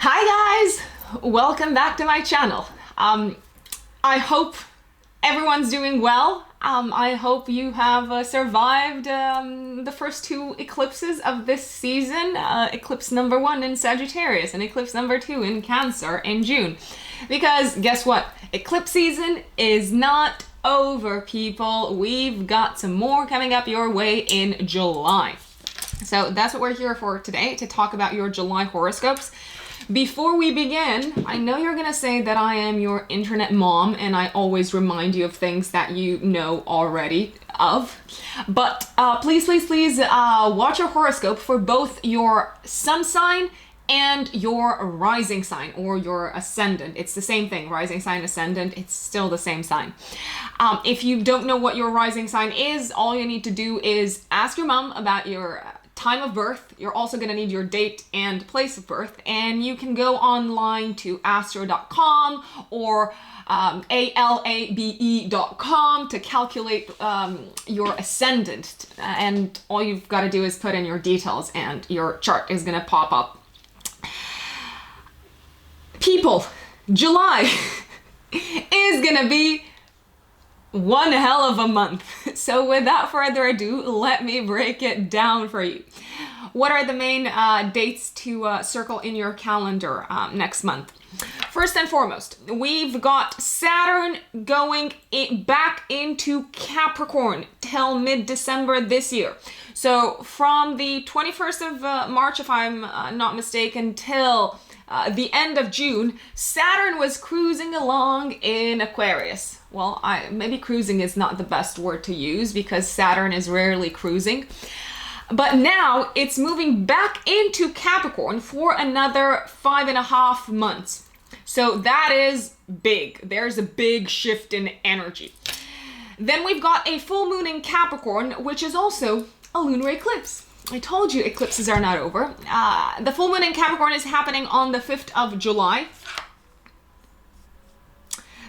Hi guys! Welcome back to my channel. I hope everyone's doing well. I hope you have survived the first two eclipses of this season. Eclipse number 1 in Sagittarius and eclipse number 2 in Cancer in June. Because guess what? Eclipse season is not over, people. We've got some more coming up your way in July. So that's what we're here for today, to talk about your July horoscopes. Before we begin, I know you're gonna say that I am your internet mom and I always remind you of things that you know already of. But please watch your horoscope for both your sun sign and your rising sign or your ascendant. It's the same thing, rising sign, ascendant, it's still the same sign. If you don't know what your rising sign is, all you need to do is ask your mom about your time of birth. You're also going to need your date and place of birth, and you can go online to astro.com or alabe.com to calculate your ascendant, and all you've got to do is put in your details and your chart is going to pop up. People, July is going to be one hell of a month. So without further ado, let me break it down for you. What are the main dates to circle in your calendar next month? First and foremost, we've got Saturn going back into Capricorn till mid-December this year. So from the 21st of March, if I'm not mistaken, till the end of June, Saturn was cruising along in Aquarius. Well, maybe cruising is not the best word to use because Saturn is rarely cruising. But now it's moving back into Capricorn for another 5.5 months. So that is big. There's a big shift in energy. Then we've got a full moon in Capricorn, which is also a lunar eclipse. I told you eclipses are not over. The full moon in Capricorn is happening on the 5th of July.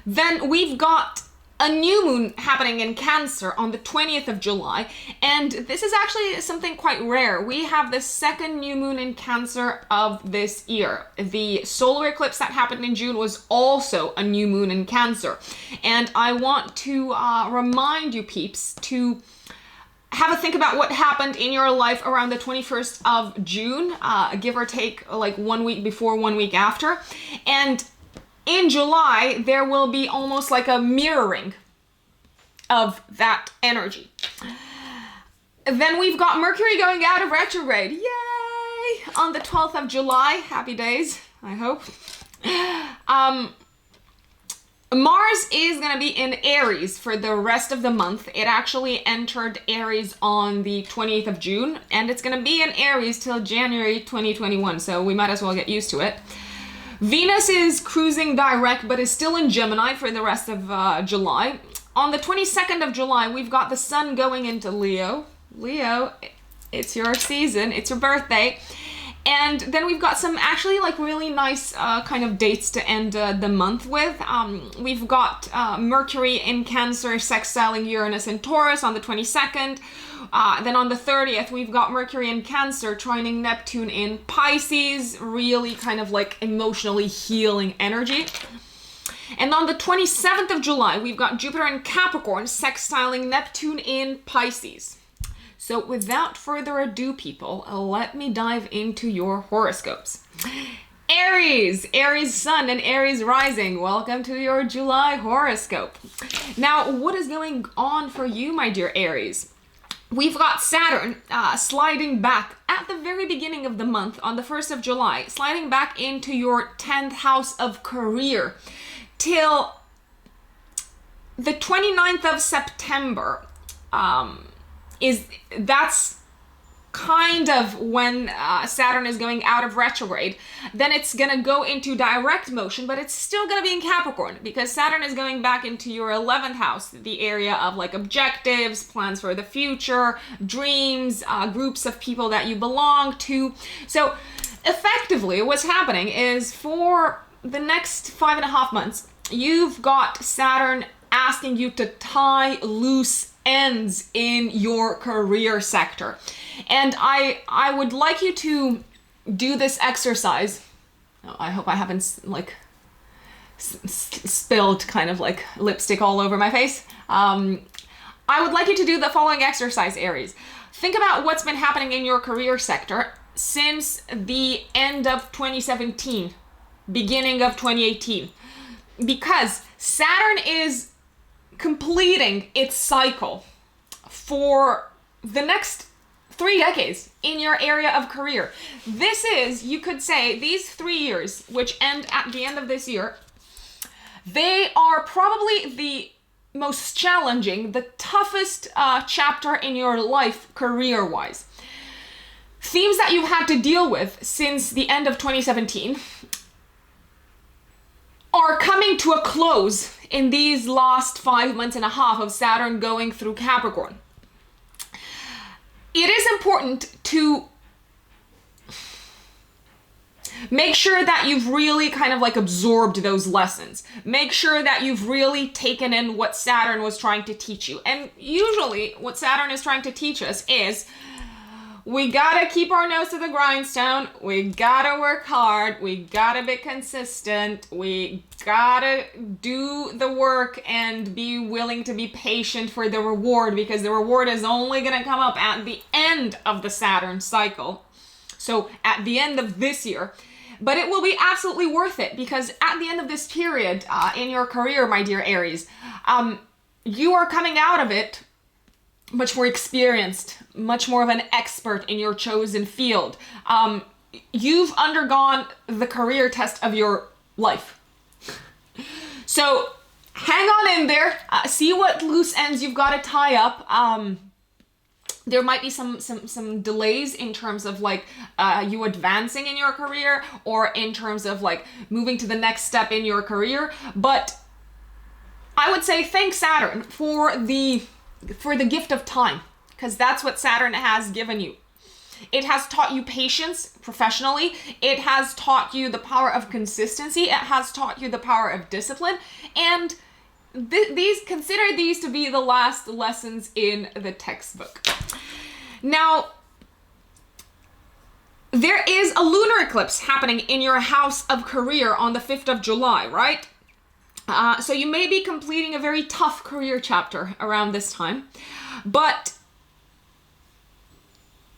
Then we've got a new moon happening in Cancer on the 20th of July. And this is actually something quite rare. We have the second new moon in Cancer of this year. The solar eclipse that happened in June was also a new moon in Cancer. And I want to remind you peeps to have a think about what happened in your life around the 21st of June, give or take like 1 week before, 1 week after. And in July, there will be almost like a mirroring of that energy. Then we've got Mercury going out of retrograde. Yay! On the 12th of July. Happy days, I hope. Mars is going to be in Aries for the rest of the month. It actually entered Aries on the 28th of June, and it's going to be in Aries till January 2021, so we might as well get used to it. Venus is cruising direct, but is still in Gemini for the rest of July. On the 22nd of July, we've got the Sun going into Leo. Leo, it's your season, it's your birthday. And then we've got some actually like really nice kind of dates to end the month with. We've got Mercury in Cancer sextiling Uranus in Taurus on the 22nd. Then on the 30th, we've got Mercury in Cancer trining Neptune in Pisces, really kind of like emotionally healing energy. And on the 27th of July, we've got Jupiter in Capricorn sextiling Neptune in Pisces. So without further ado, people, let me dive into your horoscopes. Aries, Aries sun and Aries rising. Welcome to your July horoscope. Now, what is going on for you, my dear Aries? We've got Saturn sliding back at the very beginning of the month on the 1st of July, sliding back into your 10th house of career till the 29th of September. That's kind of when Saturn is going out of retrograde. Then it's going to go into direct motion, but it's still going to be in Capricorn because Saturn is going back into your 11th house, the area of like objectives, plans for the future, dreams, groups of people that you belong to. So effectively what's happening is for the next 5.5 months, you've got Saturn asking you to tie loose ends in your career sector. And I would like you to do this exercise Oh, I hope I haven't like spilled kind of like lipstick all over my face. I would like you to do the following exercise, Aries. Think about what's been happening in your career sector since the end of 2017, beginning of 2018. Because Saturn is completing its cycle for the next 3 decades in your area of career. This is, you could say, these 3 years, which end at the end of this year, they are probably the most challenging, the toughest chapter in your life career-wise. Themes that you've had to deal with since the end of 2017 are coming to a close in these last 5 months and a half of Saturn going through Capricorn. It is important to make sure that you've really kind of like absorbed those lessons. Make sure that you've really taken in what Saturn was trying to teach you. And usually what Saturn is trying to teach us is we gotta keep our nose to the grindstone. We gotta work hard. We gotta be consistent. We gotta do the work and be willing to be patient for the reward, because the reward is only gonna come up at the end of the Saturn cycle. So at the end of this year. But it will be absolutely worth it, because at the end of this period in your career, my dear Aries, you are coming out of it much more experienced, much more of an expert in your chosen field. You've undergone the career test of your life. So hang on in there, see what loose ends you've got to tie up. There might be some delays in terms of like you advancing in your career, or in terms of like moving to the next step in your career. But I would say thank Saturn for the gift of time, because that's what Saturn has given you. It has taught you patience professionally. It has taught you the power of consistency. It has taught you the power of discipline. And consider these to be the last lessons in the textbook. Now, there is a lunar eclipse happening in your house of career on the 5th of July, right? So you may be completing a very tough career chapter around this time, but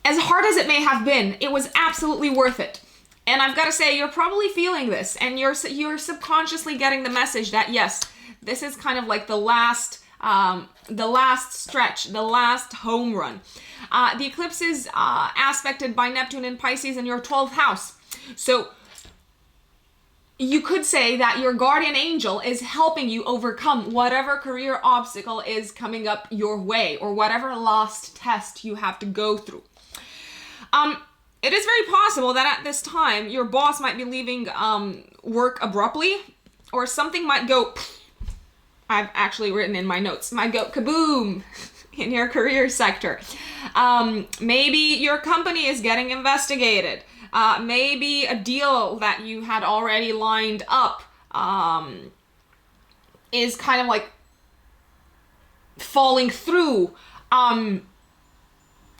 as hard as it may have been, it was absolutely worth it. And I've got to say, you're probably feeling this, and you're subconsciously getting the message that yes, this is kind of like the last stretch, the last home run. The eclipse is aspected by Neptune in Pisces in your 12th house. So you could say that your guardian angel is helping you overcome whatever career obstacle is coming up your way, or whatever last test you have to go through. It is very possible that at this time your boss might be leaving work abruptly, or something might go, I've actually written in my notes, might go kaboom in your career sector. Maybe your company is getting investigated. Maybe a deal that you had already lined up is kind of like falling through. The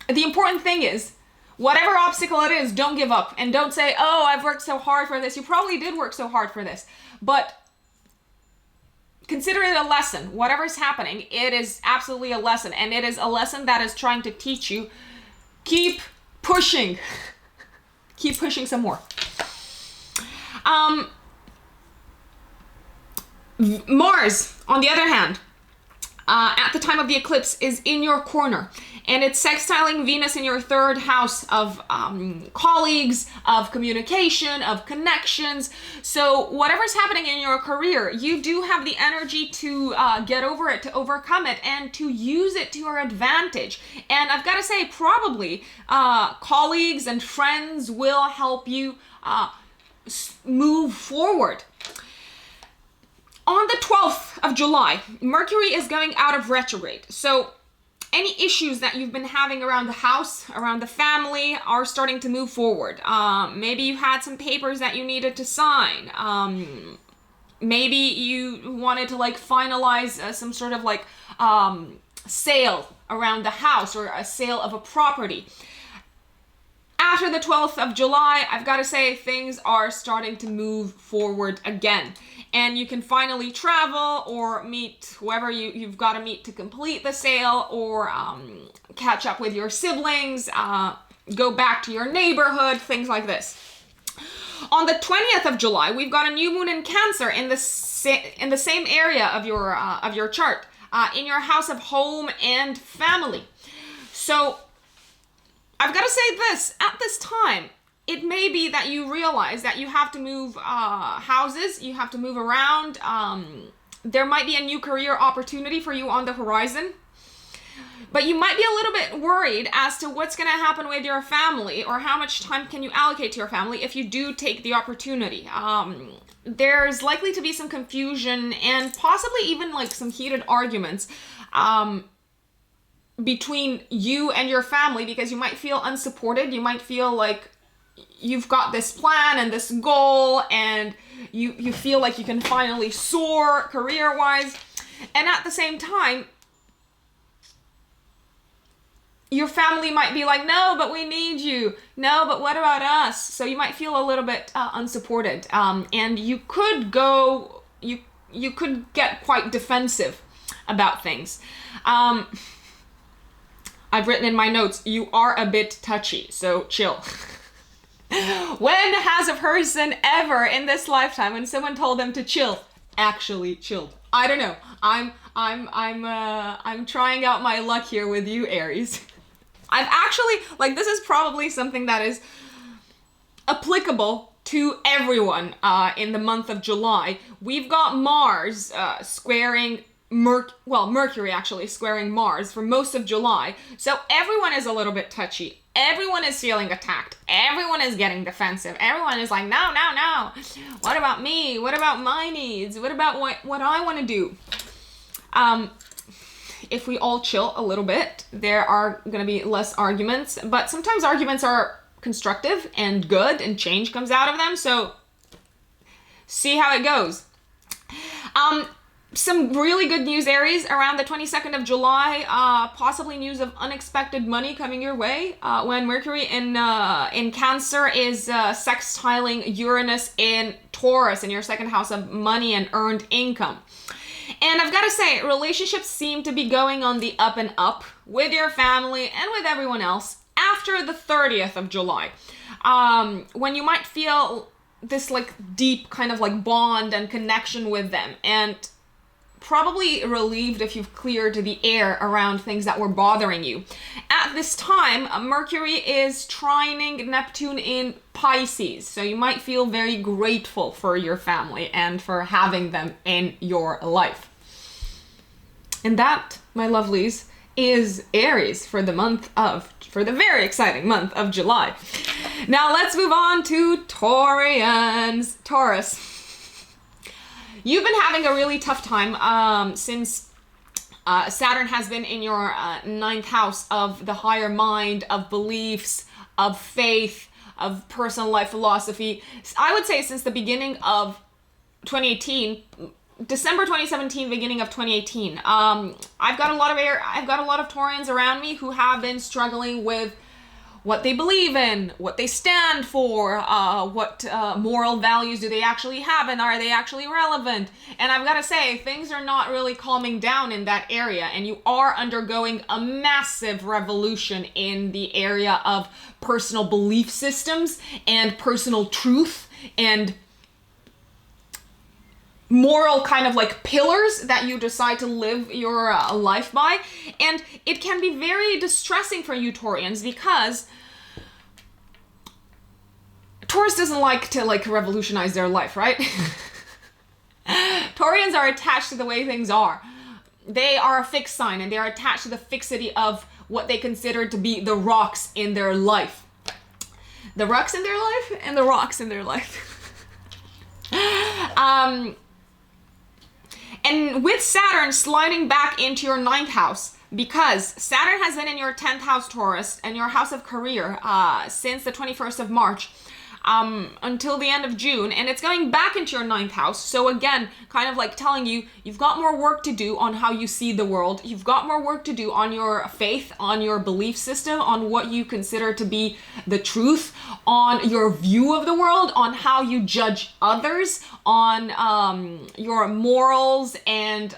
important thing is, whatever obstacle it is, don't give up, and don't say, oh, I've worked so hard for this. You probably did work so hard for this, but consider it a lesson. Whatever's happening, it is absolutely a lesson, and it is a lesson that is trying to teach you, keep pushing. Keep pushing some more. Mars, on the other hand, at the time of the eclipse, is in your corner, and it's sextiling Venus in your 3rd house of colleagues, of communication, of connections. So whatever's happening in your career, you do have the energy to get over it, to overcome it, and to use it to your advantage. And I've got to say, probably colleagues and friends will help you move forward. On the 12th of July, Mercury is going out of retrograde. So any issues that you've been having around the house, around the family, are starting to move forward. Maybe you had some papers that you needed to sign. Maybe you wanted to like finalize some sort of like sale around the house, or a sale of a property. After the 12th of July, I've got to say things are starting to move forward again. And you can finally travel or meet whoever you've got to meet to complete the sale, or catch up with your siblings, go back to your neighborhood, things like this. On the 20th of July, we've got a new moon in Cancer in the same area of your chart, in your house of home and family. So I've got to say this, at this time, it may be that you realize that you have to move houses, you have to move around. There might be a new career opportunity for you on the horizon, but you might be a little bit worried as to what's going to happen with your family, or how much time can you allocate to your family if you do take the opportunity. There's likely to be some confusion and possibly even like some heated arguments between you and your family, because you might feel unsupported. You might feel like you've got this plan and this goal, and you feel like you can finally soar career-wise. And at the same time, your family might be like, no, but we need you. No, but what about us? So you might feel a little bit unsupported. And you could get quite defensive about things. I've written in my notes, you are a bit touchy, so chill. When has a person ever in this lifetime, when someone told them to chill, actually chilled? I don't know. I'm trying out my luck here with you, Aries. I've actually, like, this is probably something that is applicable to everyone in the month of July. We've got Mars squaring Mercury actually squaring Mars for most of July. So everyone is a little bit touchy. Everyone is feeling attacked. Everyone is getting defensive. Everyone is like, no, no, no. What about me? What about my needs? What about what I want to do? If we all chill a little bit, there are going to be less arguments. But sometimes arguments are constructive and good, and change comes out of them. So see how it goes. Some really good news, Aries, around the 22nd of July, possibly news of unexpected money coming your way, when Mercury in Cancer is sextiling Uranus in Taurus, in your second house of money and earned income. And I've got to say, relationships seem to be going on the up and up with your family and with everyone else after the 30th of July, when you might feel this like deep kind of like bond and connection with them, and probably relieved if you've cleared the air around things that were bothering you. At this time, Mercury is trining Neptune in Pisces, so you might feel very grateful for your family and for having them in your life. And that, my lovelies, is Aries for the very exciting month of July. Now let's move on to Taurus. You've been having a really tough time since Saturn has been in your ninth house of the higher mind, of beliefs, of faith, of personal life philosophy. I would say since the beginning of 2018, December 2017, beginning of 2018. I've got a lot of Taurians around me who have been struggling with what they believe in, what they stand for, what moral values do they actually have, and are they actually relevant? And I've got to say, things are not really calming down in that area, and you are undergoing a massive revolution in the area of personal belief systems and personal truth and moral kind of like pillars that you decide to live your life by. And it can be very distressing for you Taurians, because Taurus doesn't like to like revolutionize their life, right? Taurians are attached to the way things are. They are a fixed sign, and they are attached to the fixity of what they consider to be the rocks in their life. The rocks in their life and the rocks in their life. And with Saturn sliding back into your ninth house, because Saturn has been in your 10th house, Taurus, and your house of career since the 21st of March, until the end of June, and it's going back into your ninth house. So again, kind of like telling you, you've got more work to do on how you see the world. You've got more work to do on your faith, on your belief system, on what you consider to be the truth, on your view of the world, on how you judge others, on your morals and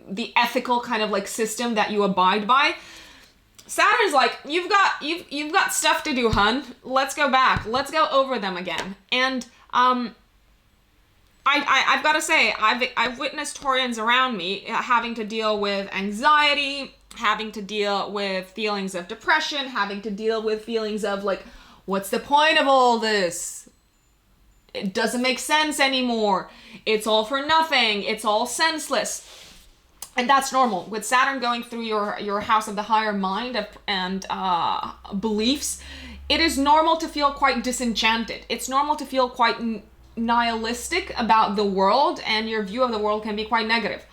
the ethical kind of like system that you abide by. Saturn's like, you've got stuff to do, hun. Let's go back. Let's go over them again. And I've got to say, I've witnessed Taurians around me having to deal with anxiety, having to deal with feelings of depression, having to deal with feelings of like, what's the point of all this? It doesn't make sense anymore. It's all for nothing. It's all senseless. And that's normal. With Saturn going through your house of the higher mind and beliefs, it is normal to feel quite disenchanted. It's normal to feel quite nihilistic about the world, and your view of the world can be quite negative.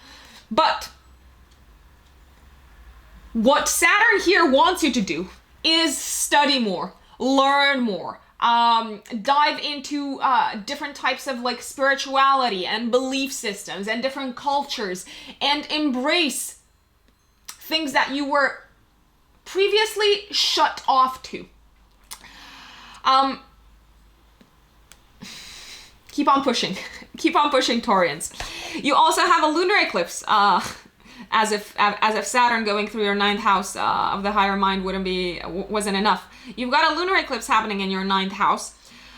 But what Saturn here wants you to do is study more, learn more, dive into different types of like spirituality and belief systems and different cultures, and embrace things that you were previously shut off to. Keep on pushing. Keep on pushing, Taurians. You also have a lunar eclipse, as if Saturn going through your ninth house of the higher mind wasn't enough. You've got a lunar eclipse happening in your ninth house,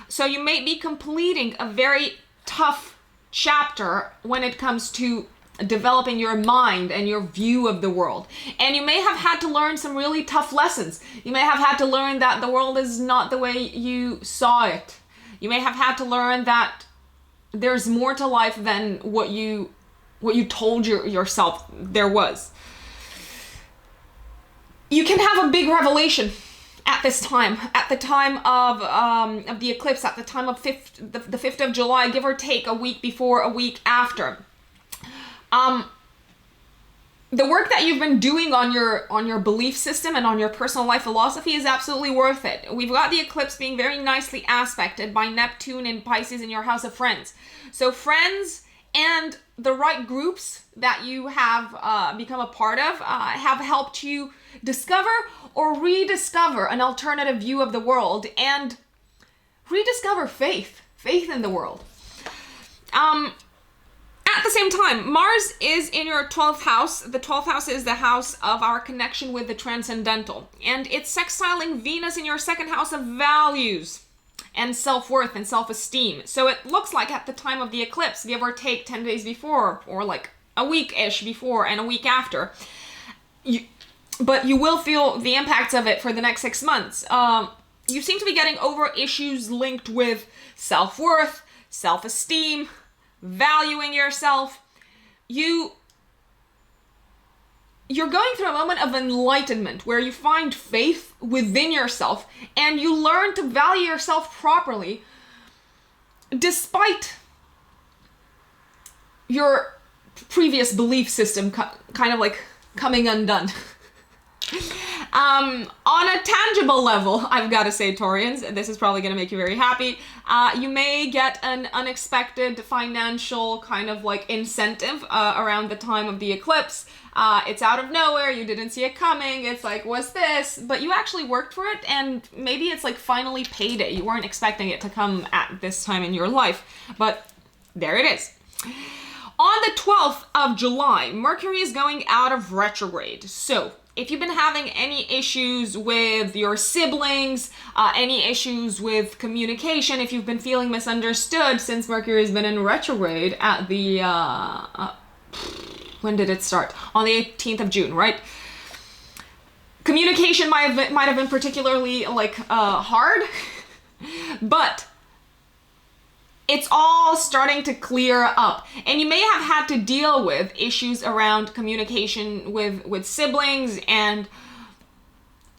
so you may be completing a very tough chapter when it comes to developing your mind and your view of the world. And you may have had to learn some really tough lessons. You may have had to learn that the world is not the way you saw it. You may have had to learn that there's more to life than what you told yourself there was. You can have a big revelation at this time, at the time of the eclipse, at the time of the 5th of July, give or take a week before, a week after. The work that you've been doing on your belief system and on your personal life philosophy is absolutely worth it. We've got the eclipse being very nicely aspected by Neptune and Pisces in your house of friends. So friends and the right groups that you have become a part of have helped you discover or rediscover an alternative view of the world and rediscover faith in the world. At the same time, Mars is in your 12th house. The 12th house is the house of our connection with the transcendental. And it's sextiling Venus in your second house of values and self-worth and self-esteem. So it looks like at the time of the eclipse, give or take 10 days before, or like a week-ish before and a week after, but you will feel the impacts of it for the next 6 months. You seem to be getting over issues linked with self-worth, self-esteem, valuing yourself. You're going through a moment of enlightenment where you find faith within yourself and you learn to value yourself properly despite your previous belief system kind of like coming undone. On a tangible level, I've got to say, Taurians, this is probably going to make you very happy. You may get an unexpected financial kind of like incentive around the time of the eclipse. It's out of nowhere. You didn't see it coming. It's like, what's this? But you actually worked for it, and maybe it's like finally payday. You weren't expecting it to come at this time in your life, but there it is. On the 12th of July, Mercury is going out of retrograde. So if you've been having any issues with your siblings, any issues with communication, if you've been feeling misunderstood since Mercury has been in retrograde at the, when did it start? On the 18th of June, right? Communication might have been particularly like hard, but it's all starting to clear up. And you may have had to deal with issues around communication with siblings and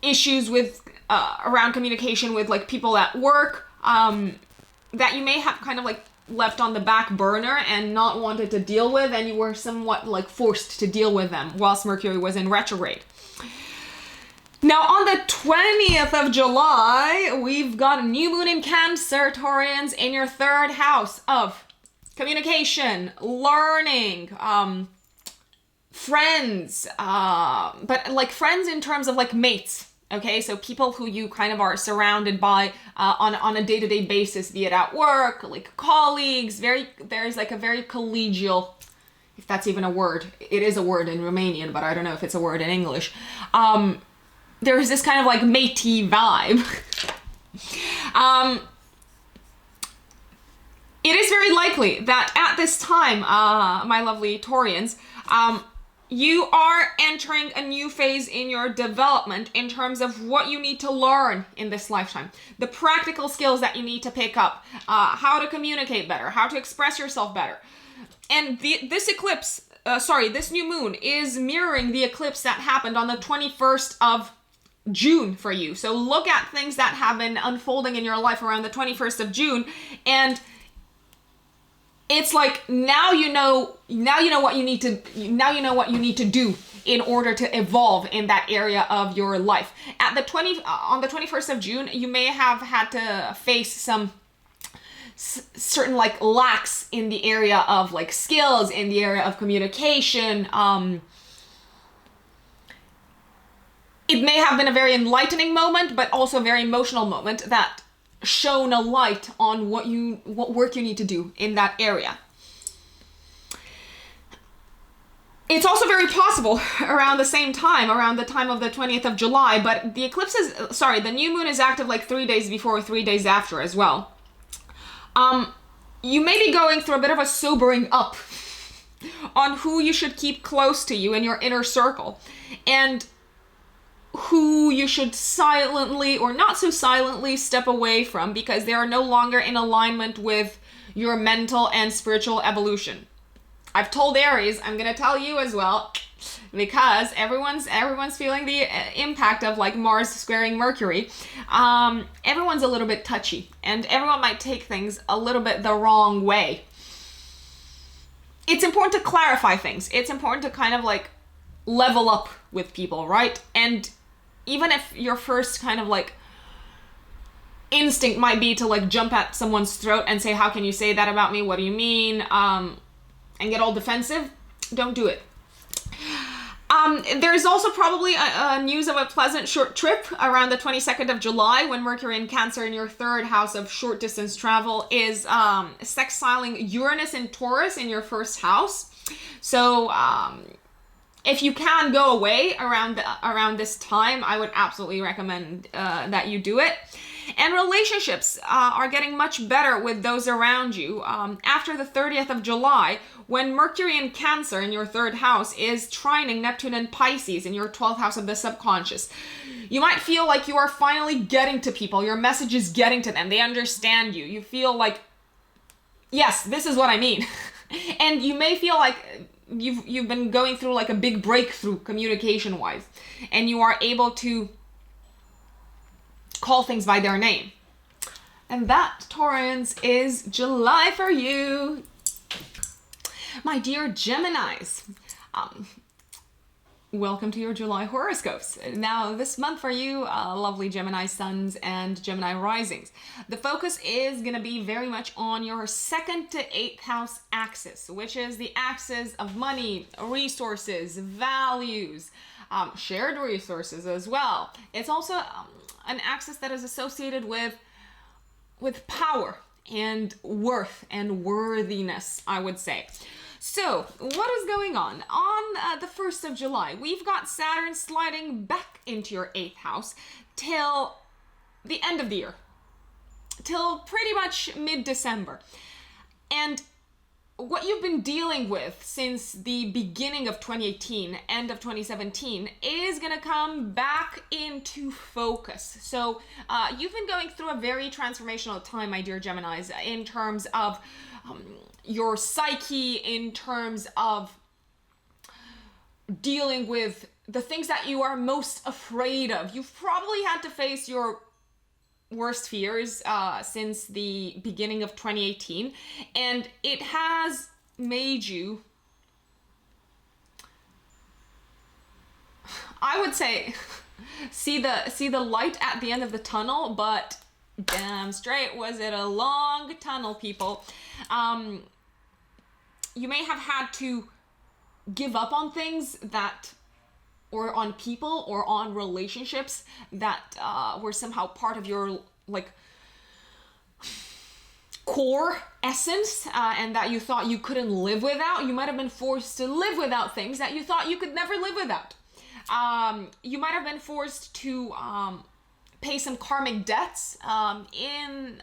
issues with around communication with like people at work that you may have kind of like left on the back burner and not wanted to deal with, and you were somewhat like forced to deal with them whilst Mercury was in retrograde. Now, on the 20th of July, we've got a new moon in Cancer, Taurians, in your third house of communication, learning, friends, but like friends in terms of like mates. Okay, so people who you kind of are surrounded by on a day-to-day basis, be it at work, like colleagues. There's like a very collegial, if that's even a word. It is a word in Romanian, but I don't know if it's a word in English. There's this kind of like matey vibe. It is very likely that at this time, my lovely Taurians, you are entering a new phase in your development in terms of what you need to learn in this lifetime. The practical skills that you need to pick up, how to communicate better, how to express yourself better. And this new moon is mirroring the eclipse that happened on the 21st of June for you. So look at things that have been unfolding in your life around the 21st of June, and it's like now you know what you need to do in order to evolve in that area of your life. On the 21st of June, you may have had to face some certain like lacks in the area of like skills, in the area of communication. It may have been a very enlightening moment, but also a very emotional moment that shone a light on what work you need to do in that area. It's also very possible around the same time, around the time of the 20th of July, but the new moon is active like 3 days before, 3 days after as well. You may be going through a bit of a sobering up on who you should keep close to you in your inner circle, and who you should silently or not so silently step away from because they are no longer in alignment with your mental and spiritual evolution. I've told Aries, I'm gonna tell you as well, because everyone's feeling the impact of like Mars squaring Mercury. Everyone's a little bit touchy, and everyone might take things a little bit the wrong way. It's important to clarify things. It's important to kind of like level up with people, right? And even if your first kind of like instinct might be to like jump at someone's throat and say, how can you say that about me? What do you mean? And get all defensive, don't do it. There's also probably a news of a pleasant short trip around the 22nd of July when Mercury in Cancer in your third house of short distance travel is sextiling Uranus in Taurus in your first house. So, if you can go away around this time, I would absolutely recommend that you do it. And relationships are getting much better with those around you after the 30th of July, when Mercury in Cancer in your third house is trining Neptune and Pisces in your 12th house of the subconscious. You might feel like you are finally getting to people. Your message is getting to them. They understand you. You feel like, yes, this is what I mean. And you may feel like you've been going through like a big breakthrough communication wise, and you are able to call things by their name. And that, Taurans, is July for you. My dear Geminis, welcome to your July horoscopes. Now, this month for you, lovely Gemini suns and Gemini risings. The focus is going to be very much on your 2nd to 8th house axis, which is the axis of money, resources, values, shared resources as well. It's also an axis that is associated with power and worth and worthiness, I would say. So, what is going on? On the 1st of July, we've got Saturn sliding back into your 8th house till the end of the year, till pretty much mid-December. And what you've been dealing with since the beginning of 2018, end of 2017, is going to come back into focus. So you've been going through a very transformational time, my dear Geminis, in terms of your psyche, in terms of dealing with the things that you are most afraid of. You've probably had to face your worst fears since the beginning of 2018, and it has made you, I would say, see the light at the end of the tunnel, but damn straight was it a long tunnel, people. You may have had to give up on things that, or on people, or on relationships that were somehow part of your like core essence, and that you thought you couldn't live without. You might have been forced to live without things that you thought you could never live without. You might have been forced to pay some karmic debts in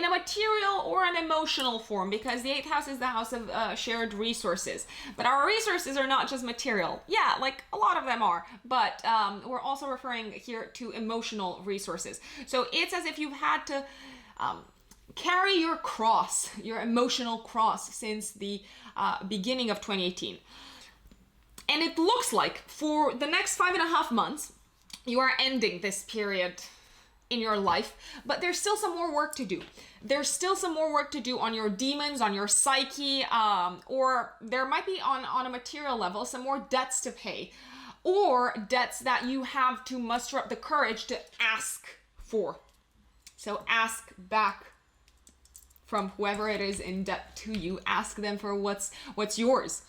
a material or an emotional form, because the 8th house is the house of shared resources. But our resources are not just material. Yeah, like a lot of them are, but we're also referring here to emotional resources. So it's as if you've had to carry your cross, your emotional cross, since the beginning of 2018. And it looks like for the next 5.5 months, you are ending this period in your life, but there's still some more work to do. There's still some more work to do on your demons, on your psyche, or there might be on a material level some more debts to pay, or debts that you have to muster up the courage to ask for. So ask back from whoever it is in debt to you. Ask them for what's yours.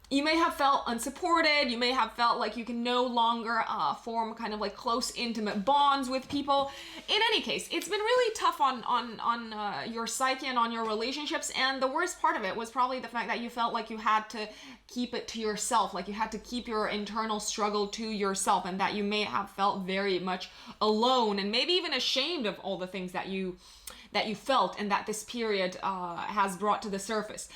You may have felt unsupported. You may have felt like you can no longer form kind of like close, intimate bonds with people. In any case, it's been really tough on your psyche and on your relationships. And the worst part of it was probably the fact that you felt like you had to keep it to yourself, like you had to keep your internal struggle to yourself, and that you may have felt very much alone and maybe even ashamed of all the things that you felt and that this period has brought to the surface.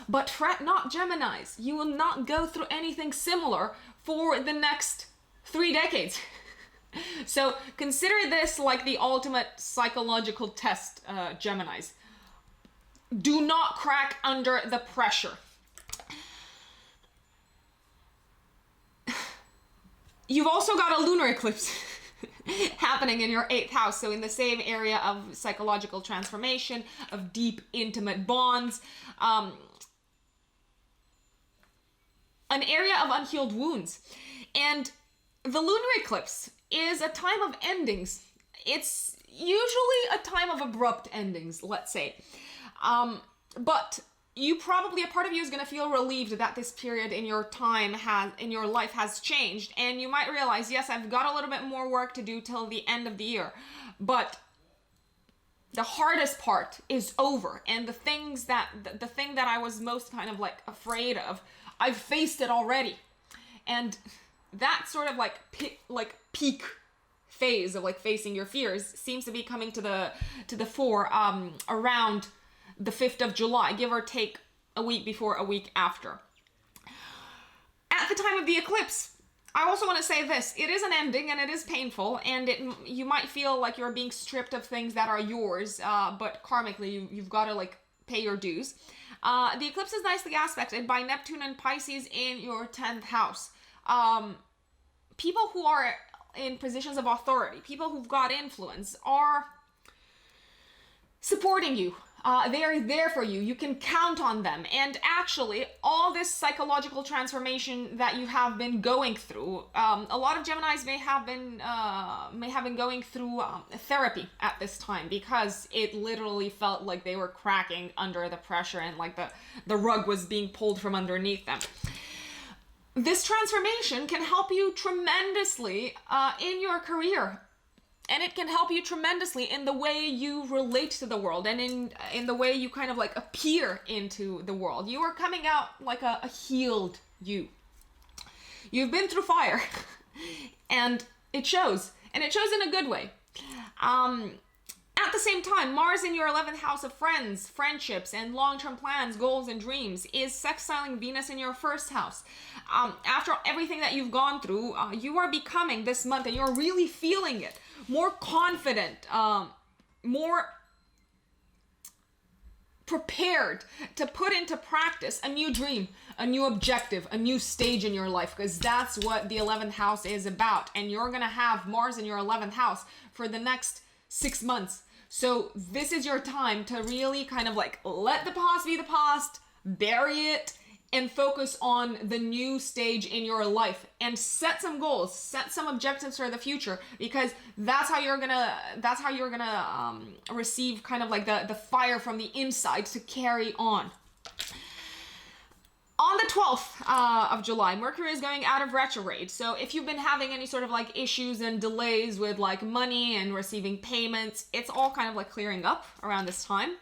But fret not, Geminis. You will not go through anything similar for the next 3 decades. So consider this like the ultimate psychological test, Geminis. Do not crack under the pressure. You've also got a lunar eclipse happening in your 8th house, so in the same area of psychological transformation, of deep, intimate bonds, an area of unhealed wounds. And the lunar eclipse is a time of endings. It's usually a time of abrupt endings, let's say. But you probably, a part of you is going to feel relieved that this period in your life has changed, and you might realize, yes, I've got a little bit more work to do till the end of the year, but the hardest part is over, and the thing that I was most kind of like afraid of, I've faced it already. And that sort of like peak phase of like facing your fears seems to be coming to the fore around the 5th of July, give or take a week before, a week after. At the time of the eclipse, I also want to say this: it is an ending, and it is painful, and you might feel like you're being stripped of things that are yours, but karmically you've got to like pay your dues. The eclipse is nicely aspected by Neptune and Pisces in your 10th house. People who are in positions of authority, people who've got influence, are supporting you. They are there for you. You can count on them. And actually, all this psychological transformation that you have been going through, a lot of Geminis may have been going through therapy at this time, because it literally felt like they were cracking under the pressure, and like the rug was being pulled from underneath them. This transformation can help you tremendously in your career. And it can help you tremendously in the way you relate to the world, and in the way you kind of like appear into the world. You are coming out like a healed you. You've been through fire, and it shows. And it shows in a good way. At the same time, Mars in your 11th house of friends, friendships, and long-term plans, goals, and dreams is sextiling Venus in your 1st house. After everything that you've gone through, you are becoming this month, and you're really feeling it, more confident, more prepared to put into practice a new dream, a new objective, a new stage in your life, because that's what the 11th house is about. And you're going to have Mars in your 11th house for the next 6 months. So this is your time to really kind of like let the past be the past, bury it, and focus on the new stage in your life and set some goals, set some objectives for the future, because that's how you're gonna receive kind of like the fire from the inside to carry on. On the 12th of July, Mercury is going out of retrograde. So if you've been having any sort of like issues and delays with like money and receiving payments, it's all kind of like clearing up around this time.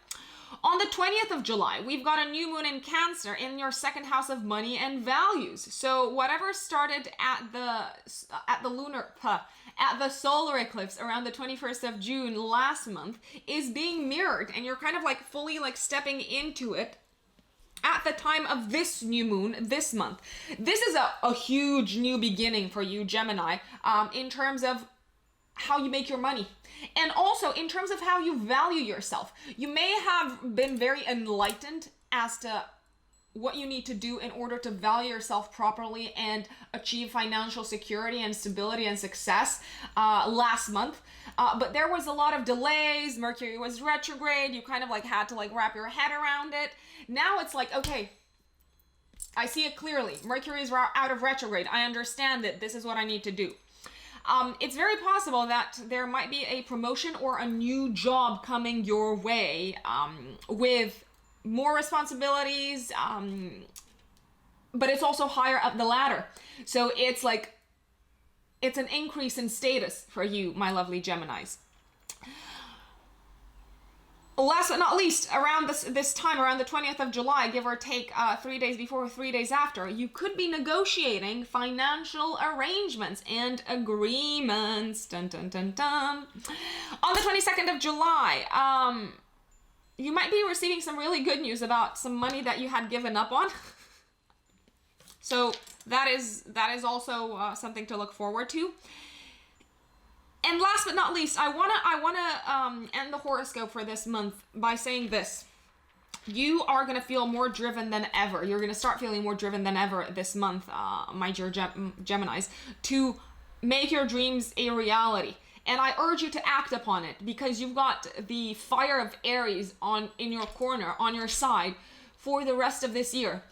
On the 20th of July, we've got a new moon in Cancer in your second house of money and values. So whatever started at the solar eclipse around the 21st of June last month is being mirrored, and you're kind of like fully like stepping into it at the time of this new moon this month. This is a huge new beginning for you, Gemini, in terms of how you make your money. And also in terms of how you value yourself. You may have been very enlightened as to what you need to do in order to value yourself properly and achieve financial security and stability and success last month. But there was a lot of delays. Mercury was retrograde. You kind of like had to like wrap your head around it. Now it's like, okay, I see it clearly. Mercury is out of retrograde. I understand that this is what I need to do. It's very possible that there might be a promotion or a new job coming your way with more responsibilities, but it's also higher up the ladder. So it's like, it's an increase in status for you, my lovely Geminis. Last but not least, around this time, around the 20th of July, give or take 3 days before, 3 days after, you could be negotiating financial arrangements and agreements. Dun, dun, dun, dun. On the 22nd of July, you might be receiving some really good news about some money that you had given up on. So that is also something to look forward to. And last but not least, I wanna end the horoscope for this month by saying this: you are gonna feel more driven than ever. You're gonna start feeling more driven than ever this month, my dear Geminis, to make your dreams a reality. And I urge you to act upon it, because you've got the fire of Aries in your corner, on your side, for the rest of this year.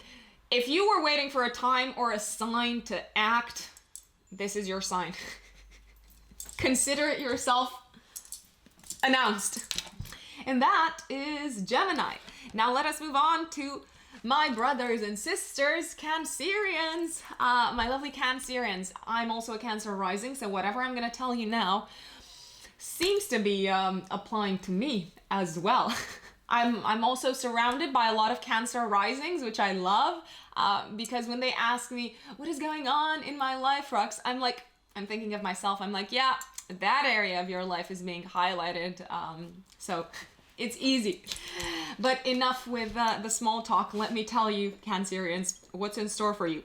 If you were waiting for a time or a sign to act, this is your sign. Consider it yourself announced. And that is Gemini. Now let us move on to my brothers and sisters, Cancerians. My lovely Cancerians. I'm also a Cancer rising, so whatever I'm going to tell you now seems to be applying to me as well. I'm also surrounded by a lot of Cancer risings, which I love, because when they ask me, what is going on in my life, Rux, I'm thinking of myself. I'm like, yeah, that area of your life is being highlighted. So it's easy. But enough with the small talk. Let me tell you, Cancerians, what's in store for you.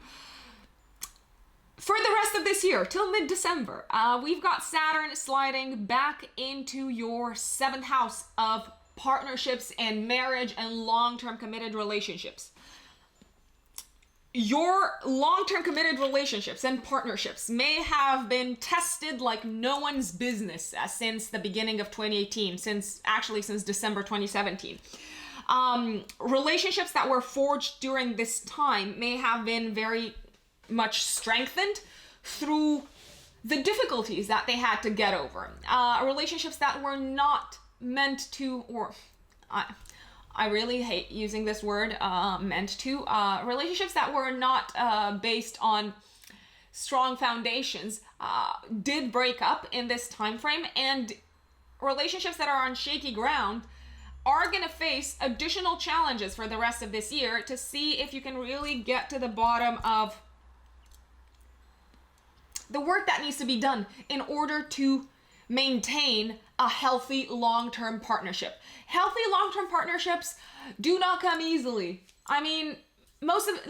For the rest of this year, till mid-December, we've got Saturn sliding back into your 7th house of partnerships and marriage and long-term committed relationships. Your long-term committed relationships and partnerships may have been tested like no one's business since the beginning of 2018, since December 2017. Relationships that were forged during this time may have been very much strengthened through the difficulties that they had to get over. Relationships that were not meant to, or I really hate using this word, meant to. Relationships that were not based on strong foundations did break up in this time frame, and relationships that are on shaky ground are going to face additional challenges for the rest of this year to see if you can really get to the bottom of the work that needs to be done in order to maintain a healthy long-term partnership. Healthy long-term partnerships do not come easily. I mean, most of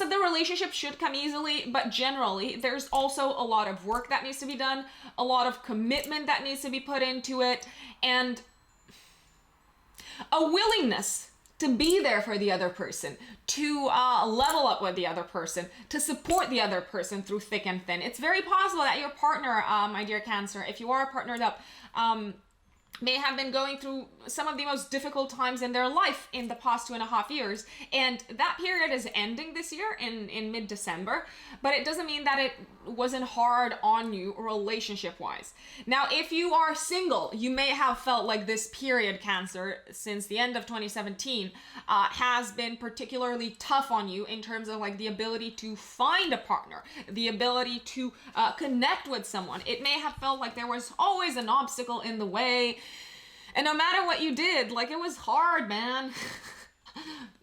the relationships should come easily, but generally there's also a lot of work that needs to be done, a lot of commitment that needs to be put into it, and a willingness to be there for the other person, to level up with the other person, to support the other person through thick and thin. It's very possible that your partner, my dear Cancer, if you are partnered up, may have been going through some of the most difficult times in their life in the past 2.5 years. And that period is ending this year in mid-December, but it doesn't mean that it wasn't hard on you relationship-wise. Now, if you are single, you may have felt like this period, Cancer, since the end of 2017, has been particularly tough on you in terms of like the ability to find a partner, the ability to connect with someone. It may have felt like there was always an obstacle in the way. And no matter what you did, like it was hard, man.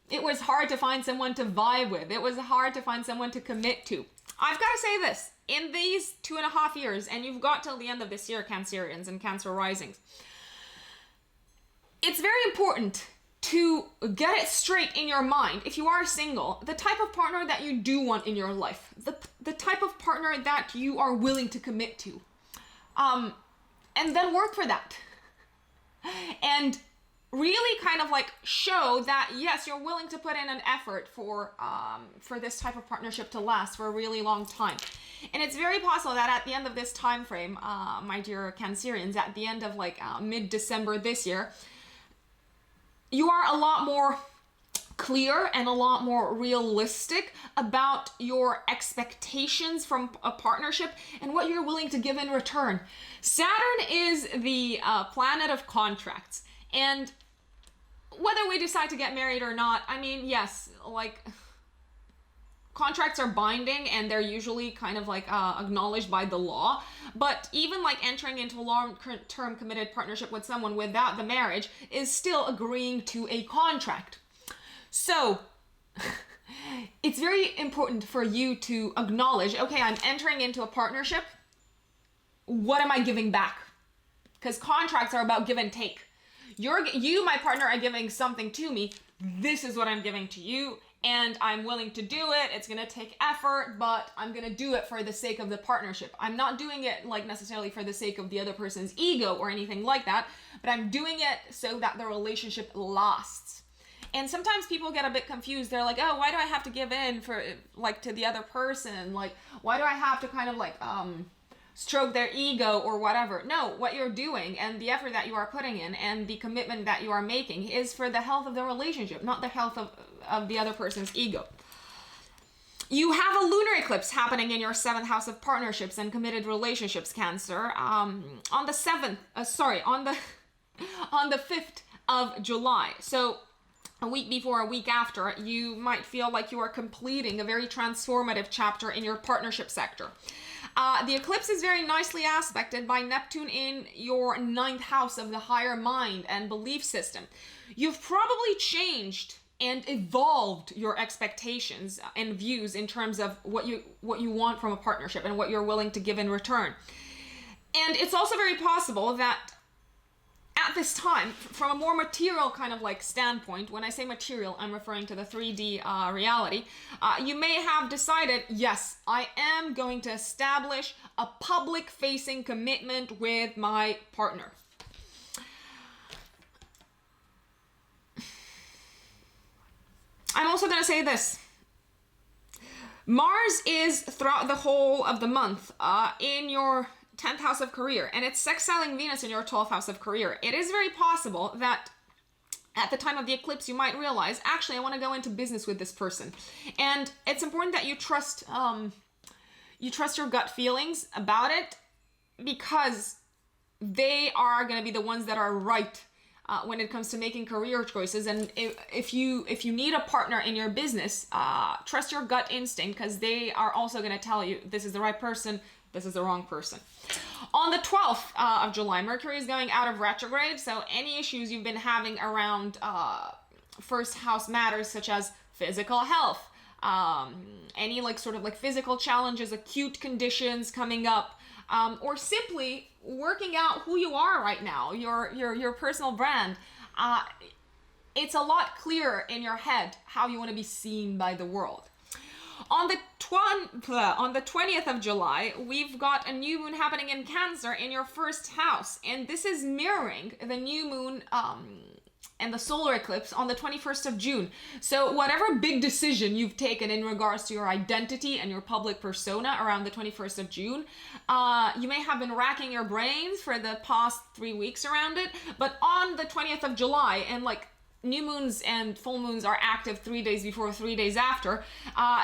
It was hard to find someone to vibe with. It was hard to find someone to commit to. I've got to say this, in these 2.5 years, and you've got till the end of this year, Cancerians and Cancer risings, it's very important to get it straight in your mind, if you are single, the type of partner that you do want in your life, the type of partner that you are willing to commit to, and then work for that. And really kind of like show that, yes, you're willing to put in an effort for this type of partnership to last for a really long time. And it's very possible that at the end of this time frame, my dear Cancerians, at the end of like mid-December this year, you are a lot more clear and a lot more realistic about your expectations from a partnership and what you're willing to give in return. Saturn is the planet of contracts, and whether we decide to get married or not, I mean, yes, like contracts are binding and they're usually kind of like acknowledged by the law, but even like entering into a long-term committed partnership with someone without the marriage is still agreeing to a contract. So it's very important for you to acknowledge, okay, I'm entering into a partnership. What am I giving back? Because contracts are about give and take. You, my partner, are giving something to me. This is what I'm giving to you, and I'm willing to do it. It's going to take effort, but I'm going to do it for the sake of the partnership. I'm not doing it like necessarily for the sake of the other person's ego or anything like that, but I'm doing it so that the relationship lasts. And sometimes people get a bit confused. They're like, oh, why do I have to give in for like to the other person? Like, why do I have to kind of like stroke their ego or whatever? No, what you're doing and the effort that you are putting in and the commitment that you are making is for the health of the relationship, not the health of the other person's ego. You have a lunar eclipse happening in your 7th house of partnerships and committed relationships, Cancer, on the 5th of July. So a week before, a week after, you might feel like you are completing a very transformative chapter in your partnership sector. The eclipse is very nicely aspected by Neptune in your 9th house of the higher mind and belief system. You've probably changed and evolved your expectations and views in terms of what you want from a partnership and what you're willing to give in return. And it's also very possible that at this time, from a more material kind of like standpoint, when I say material, I'm referring to the 3D reality, you may have decided, yes, I am going to establish a public-facing commitment with my partner. I'm also going to say this. Mars is throughout the whole of the month in your 10th house of career, and it's sextiling Venus in your 12th house of career. It is very possible that at the time of the eclipse, you might realize, actually, I want to go into business with this person. And it's important that you trust your gut feelings about it, because they are going to be the ones that are right when it comes to making career choices. And if you need a partner in your business, trust your gut instinct, because they are also going to tell you this is the right person, this is the wrong person. On the 12th of July, Mercury is going out of retrograde, so any issues you've been having around first house matters, such as physical health, any like sort of like physical challenges, acute conditions coming up, or simply working out who you are right now, your personal brand. It's a lot clearer in your head how you want to be seen by the world. On the 20th of July, we've got a new moon happening in Cancer in your 1st house, and this is mirroring the new moon and the solar eclipse on the 21st of June. So whatever big decision you've taken in regards to your identity and your public persona around the 21st of June, you may have been racking your brains for the past 3 weeks around it, but on the 20th of July, and like new moons and full moons are active 3 days before, 3 days after,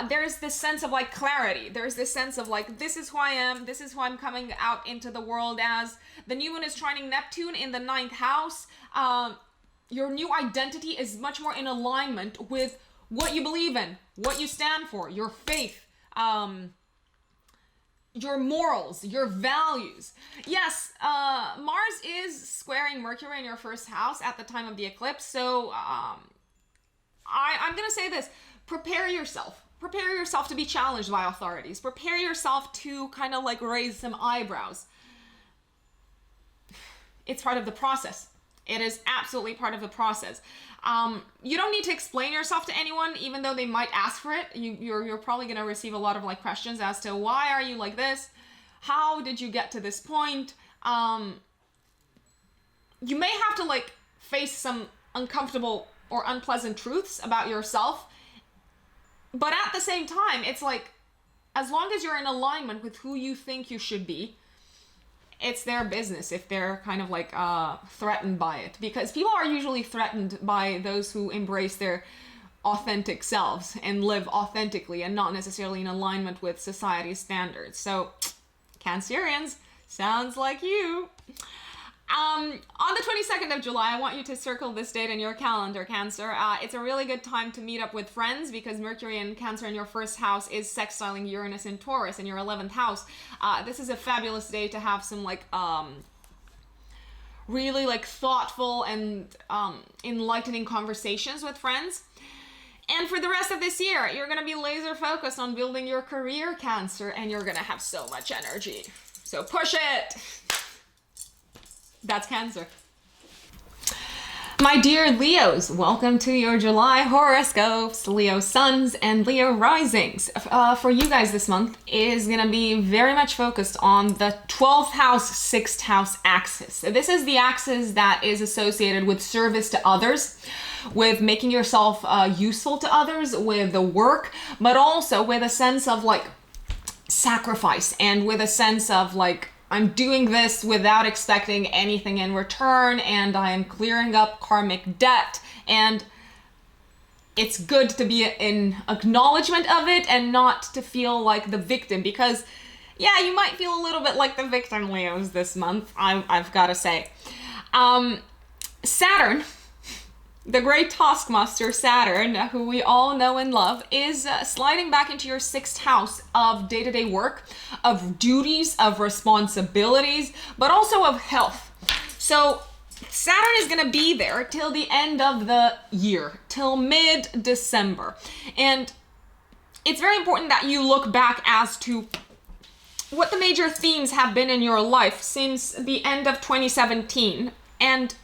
there's this sense of like clarity. There's this sense of like, this is who I am, this is who I'm coming out into the world as. The new moon is trining Neptune in the 9th house. Your new identity is much more in alignment with what you believe in, what you stand for, your faith, your morals, your values. Yes, Mars is squaring Mercury in your first house at the time of the eclipse. So I'm going to say this, prepare yourself. Prepare yourself to be challenged by authorities. Prepare yourself to kind of like raise some eyebrows. It's part of the process. It is absolutely part of the process. You don't need to explain yourself to anyone, even though they might ask for it. You're probably going to receive a lot of like questions as to why are you like this? How did you get to this point? You may have to like face some uncomfortable or unpleasant truths about yourself. But at the same time, it's like, as long as you're in alignment with who you think you should be, it's their business if they're kind of like threatened by it, because people are usually threatened by those who embrace their authentic selves and live authentically and not necessarily in alignment with society's standards. So Cancerians, sounds like you. On the 22nd of July, I want you to circle this date in your calendar, Cancer. It's a really good time to meet up with friends because Mercury in Cancer in your first house is sextiling Uranus in Taurus in your 11th house. This is a fabulous day to have some like really like thoughtful and enlightening conversations with friends. And for the rest of this year, you're going to be laser focused on building your career, Cancer, and you're going to have so much energy. So push it! That's Cancer. My dear Leos, welcome to your July horoscopes. Leo suns and Leo risings. For you guys this month is going to be very much focused on the 12th house, 6th house axis. So this is the axis that is associated with service to others, with making yourself useful to others, with the work, but also with a sense of like sacrifice and with a sense of like, I'm doing this without expecting anything in return, and I am clearing up karmic debt, and it's good to be in acknowledgement of it and not to feel like the victim, because yeah, you might feel a little bit like the victim, Leos, this month, I've got to say. Saturn, the great taskmaster Saturn, who we all know and love, is sliding back into your 6th house of day-to-day work, of duties, of responsibilities, but also of health. So Saturn is going to be there till the end of the year, till mid-December. And it's very important that you look back as to what the major themes have been in your life since the end of 2017, and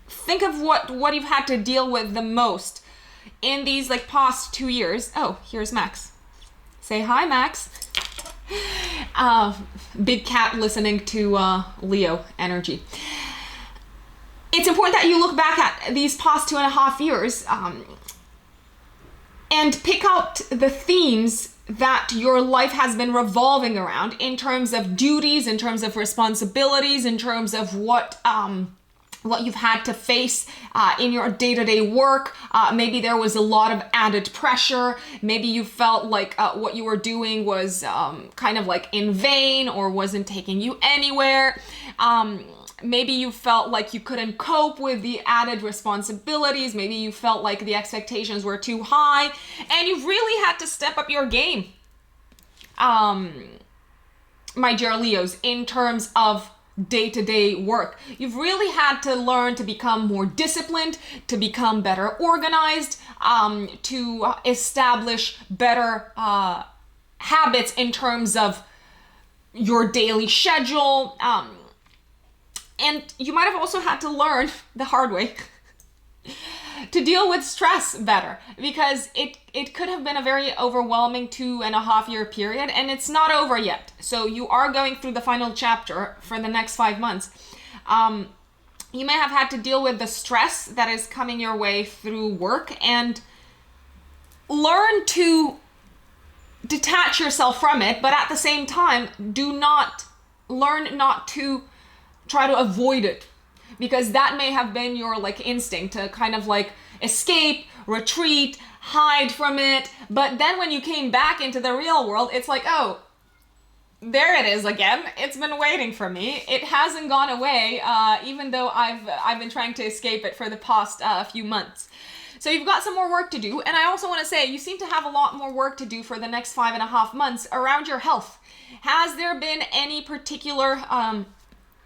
think of what you've had to deal with the most in these like past 2 years. Oh, here's Max. Say hi, Max. Big cat listening to Leo energy. It's important that you look back at these past 2.5 years and pick out the themes that your life has been revolving around in terms of duties, in terms of responsibilities, in terms of what you've had to face in your day-to-day work. Maybe there was a lot of added pressure. Maybe you felt like what you were doing was kind of like in vain or wasn't taking you anywhere. Maybe you felt like you couldn't cope with the added responsibilities. Maybe you felt like the expectations were too high and you really had to step up your game, my dear Leos, in terms of day-to-day work. You've really had to learn to become more disciplined, to become better organized, to establish better habits in terms of your daily schedule. And you might have also had to learn the hard way to deal with stress better, because it could have been a very overwhelming 2.5 year period, and it's not over You may have had to deal with the stress that is coming your way through work, and learn to detach yourself from it, but at the same time, learn not to try to avoid it, because that may have been your like instinct to kind of like escape, retreat, hide from it. But then when you came back into the real world, it's like, oh, there it is again. It's been waiting for me. It hasn't gone away, even though I've been trying to escape it for the past few months. So you've got some more work to do. And I also want to say, you seem to have a lot more work to do for the next 5.5 months around your health. Has there been any particular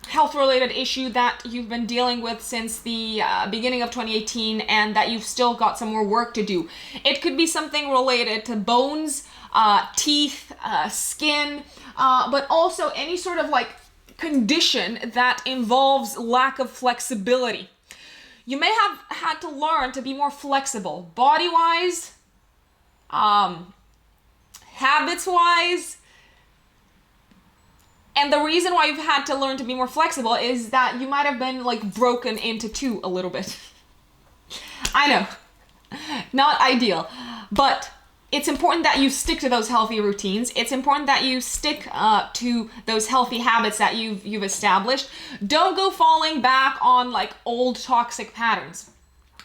health-related issue that you've been dealing with since the beginning of 2018 and that you've still got some more work to do? It could be something related to bones, teeth, skin, but also any sort of like condition that involves lack of flexibility. You may have had to learn to be more flexible, body-wise, habits-wise. And the reason why you've had to learn to be more flexible is that you might have been like broken into two a little bit. I know, not ideal, but it's important that you stick to those healthy routines. It's important that you stick to those healthy habits that you've established. Don't go falling back on like old toxic patterns.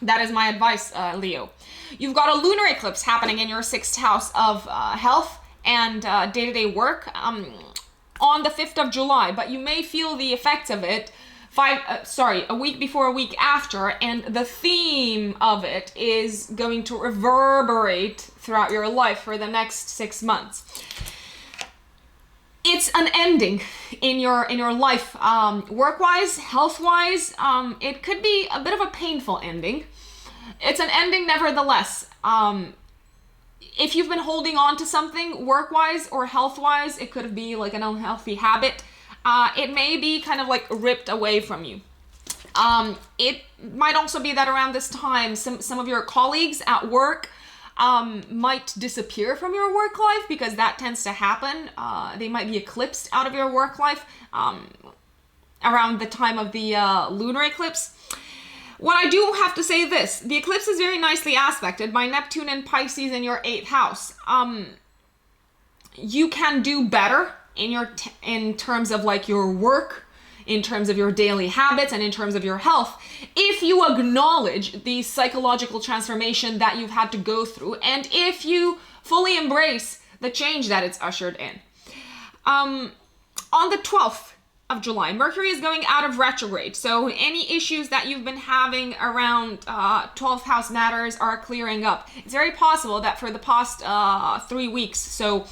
That is my advice, Leo. You've got a lunar eclipse happening in your 6th house of health and day-to-day work on the 5th of July, but you may feel the effects of it a week before, a week after, and the theme of it is going to reverberate throughout your life for the next 6 months. It's an ending in your life, work-wise, health-wise. It could be a bit of a painful ending. It's an ending nevertheless. If you've been holding on to something work-wise or health-wise, it could be like an unhealthy habit. It may be kind of like ripped away from you. It might also be that around this time, some of your colleagues at work might disappear from your work life, because that tends to happen. They might be eclipsed out of your work life around the time of the lunar eclipse. What I do have to say this, the eclipse is very nicely aspected by Neptune and Pisces in your 8th house. You can do better in terms of like your work, in terms of your daily habits, and in terms of your health, if you acknowledge the psychological transformation that you've had to go through, and if you fully embrace the change that it's ushered in. On the 12th of July, Mercury is going out of retrograde, so any issues that you've been having around 12th house matters are clearing up. It's very possible that for the past 3 weeks, so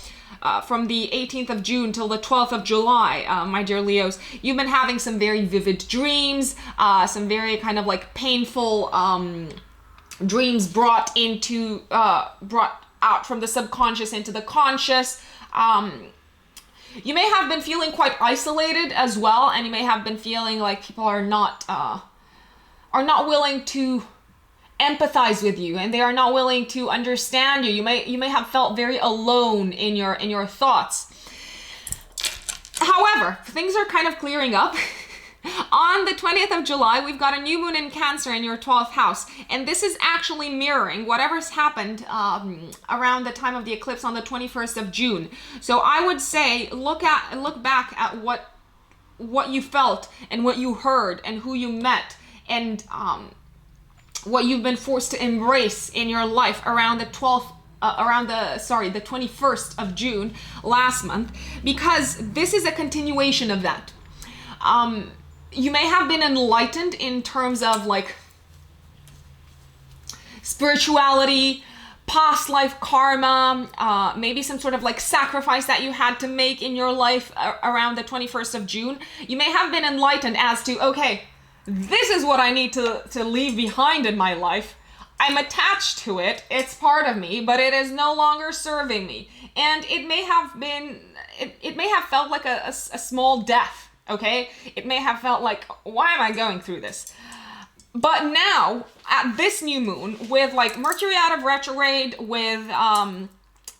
from the 18th of June till the 12th of July, my dear Leos, you've been having some very vivid dreams, some very kind of like painful dreams brought out from the subconscious into the conscious. You may have been feeling quite isolated as well, and you may have been feeling like people are not willing to empathize with you, and they are not willing to understand you. You may have felt very alone in your thoughts. However, things are kind of clearing up. On the 20th of July, we've got a new moon in Cancer in your 12th house, and this is actually mirroring whatever's happened around the time of the eclipse on the 21st of June. So I would say look back at what you felt and what you heard and who you met, and what you've been forced to embrace in your life around the 21st of June last month, because this is a continuation of that. You may have been enlightened in terms of like spirituality, past life karma, maybe some sort of like sacrifice that you had to make in your life around the 21st of June. You may have been enlightened as to, okay, this is what I need to leave behind in my life. I'm attached to it. It's part of me, but it is no longer serving me. And it may have been, it may have felt like a small death. Okay, it may have felt like, why am I going through this? But now, at this new moon, with like Mercury out of retrograde, with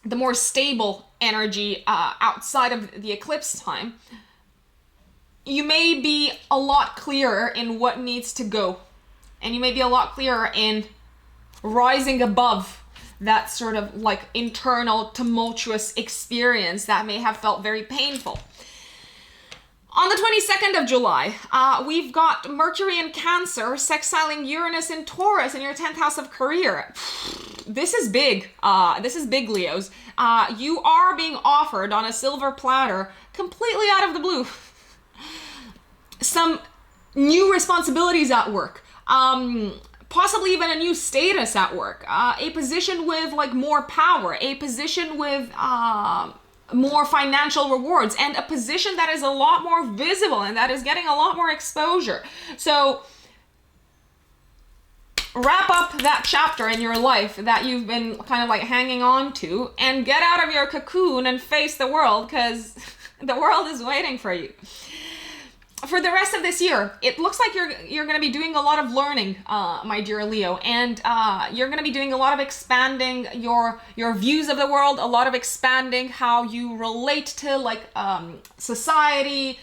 the more stable energy outside of the eclipse time, you may be a lot clearer in what needs to go. And you may be a lot clearer in rising above that sort of like internal tumultuous experience that may have felt very painful. On the 22nd of July, we've got Mercury in Cancer sextiling Uranus in Taurus in your 10th house of career. This is big. This is big, Leos. You are being offered on a silver platter, completely out of the blue, some new responsibilities at work. Possibly even a new status at work, a position with like more power, a position with more financial rewards, and a position that is a lot more visible and that is getting a lot more exposure. So wrap up that chapter in your life that you've been kind of like hanging on to and get out of your cocoon and face the world, because the world is waiting for you. For the rest of this year, it looks like you're going to be doing a lot of learning, my dear Leo, and you're going to be doing a lot of expanding your views of the world, a lot of expanding how you relate to like society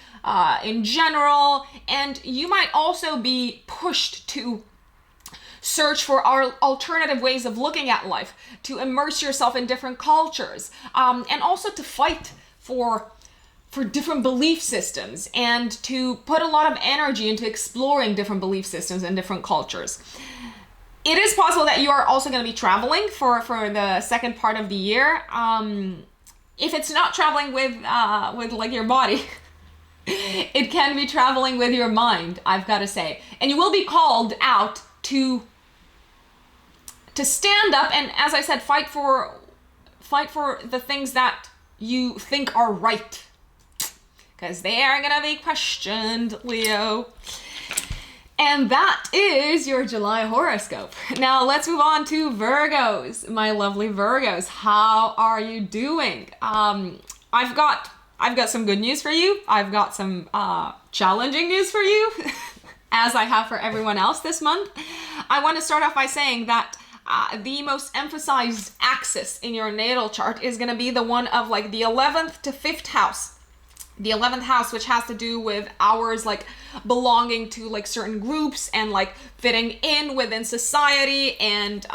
in general, and you might also be pushed to search for our alternative ways of looking at life, to immerse yourself in different cultures, and also to fight for different belief systems and to put a lot of energy into exploring different belief systems and different cultures. It is possible that you are also going to be traveling for the second part of the year. If it's not traveling with like your body, it can be traveling with your mind, I've got to say. And you will be called out to stand up and, as I said, fight for the things that you think are right, because they are going to be questioned, Leo. And that is your July horoscope. Now let's move on to Virgos, my lovely Virgos. How are you doing? I've got some good news for you. I've got some challenging news for you, as I have for everyone else this month. I want to start off by saying that the most emphasized axis in your natal chart is going to be the one of like the 11th to 5th house. The 11th house, which has to do with ours like belonging to like certain groups and like fitting in within society and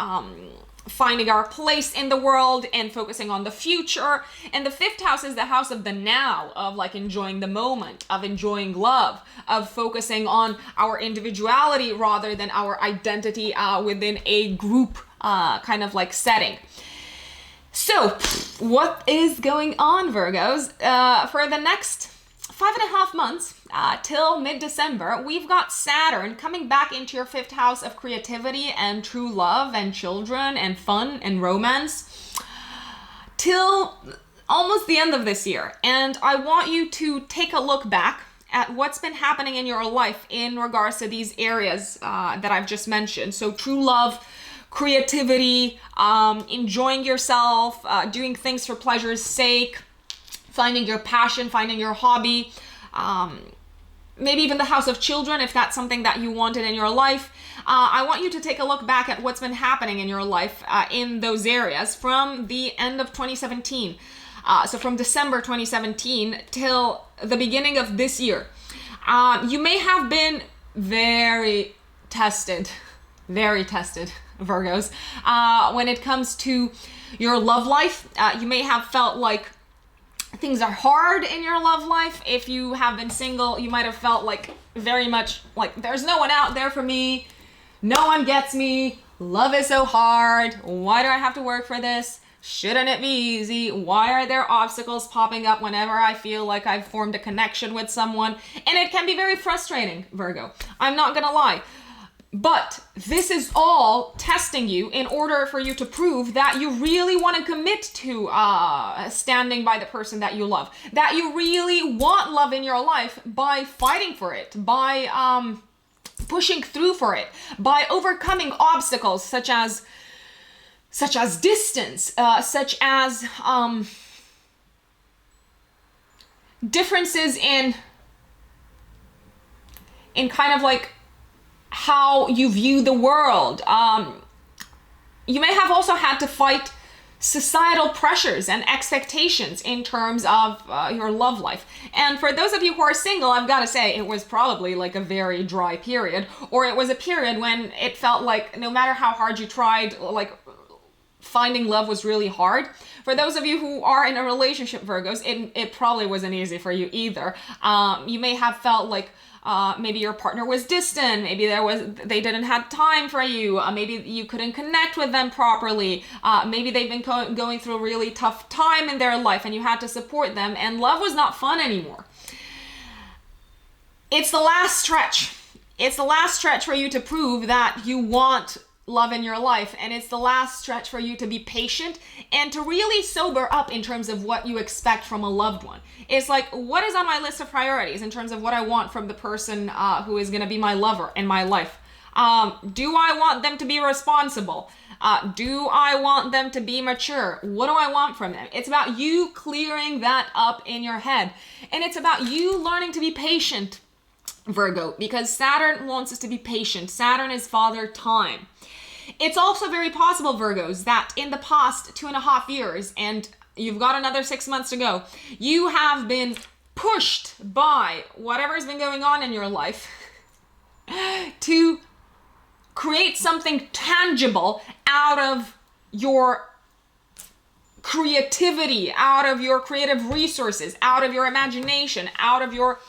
finding our place in the world and focusing on the future. And the 5th house is the house of the now, of like enjoying the moment, of enjoying love, of focusing on our individuality rather than our identity within a group kind of like setting. So, what is going on, Virgos? For the next 5.5 months, till mid-December, we've got Saturn coming back into your 5th house of creativity and true love and children and fun and romance till almost the end of this year. And I want you to take a look back at what's been happening in your life in regards to these areas that I've just mentioned. So, true love, creativity, enjoying yourself, doing things for pleasure's sake, finding your passion, finding your hobby, maybe even the house of children if that's something that you wanted in your life. I want you to take a look back at what's been happening in your life in those areas from the end of 2017. So from December 2017 till the beginning of this year. You may have been very tested, Virgos, when it comes to your love life. You may have felt like things are hard in your love life. If you have been single, you might have felt like very much like there's no one out there for me, no one gets me, love is so hard, why do I have to work for this, shouldn't it be easy, why are there obstacles popping up whenever I feel like I've formed a connection with someone. And it can be very frustrating, Virgo, I'm not gonna lie. But this is all testing you in order for you to prove that you really want to commit to standing by the person that you love, that you really want love in your life by fighting for it, by pushing through for it, by overcoming obstacles such as distance, such as differences in kind of like how you view the world. You may have also had to fight societal pressures and expectations in terms of your love life. And for those of you who are single, I've got to say it was probably like a very dry period, or it was a period when it felt like no matter how hard you tried, like finding love was really hard. For those of you who are in a relationship, Virgos, it probably wasn't easy for you either. You may have felt like maybe your partner was distant, maybe they didn't have time for you, maybe you couldn't connect with them properly, maybe they've been going through a really tough time in their life and you had to support them, and love was not fun anymore. It's the last stretch. It's the last stretch for you to prove that you want love in your life, and it's the last stretch for you to be patient and to really sober up in terms of what you expect from a loved one. It's like, what is on my list of priorities in terms of what I want from the person who is going to be my lover in my life? Do I want them to be responsible? Do I want them to be mature? What do I want from them? It's about you clearing that up in your head, and it's about you learning to be patient, Virgo, because Saturn wants us to be patient. Saturn is father time. It's also very possible, Virgos, that in the past 2.5 years, and you've got another 6 months to go, you have been pushed by whatever's been going on in your life to create something tangible out of your creativity, out of your creative resources, out of your imagination, out of your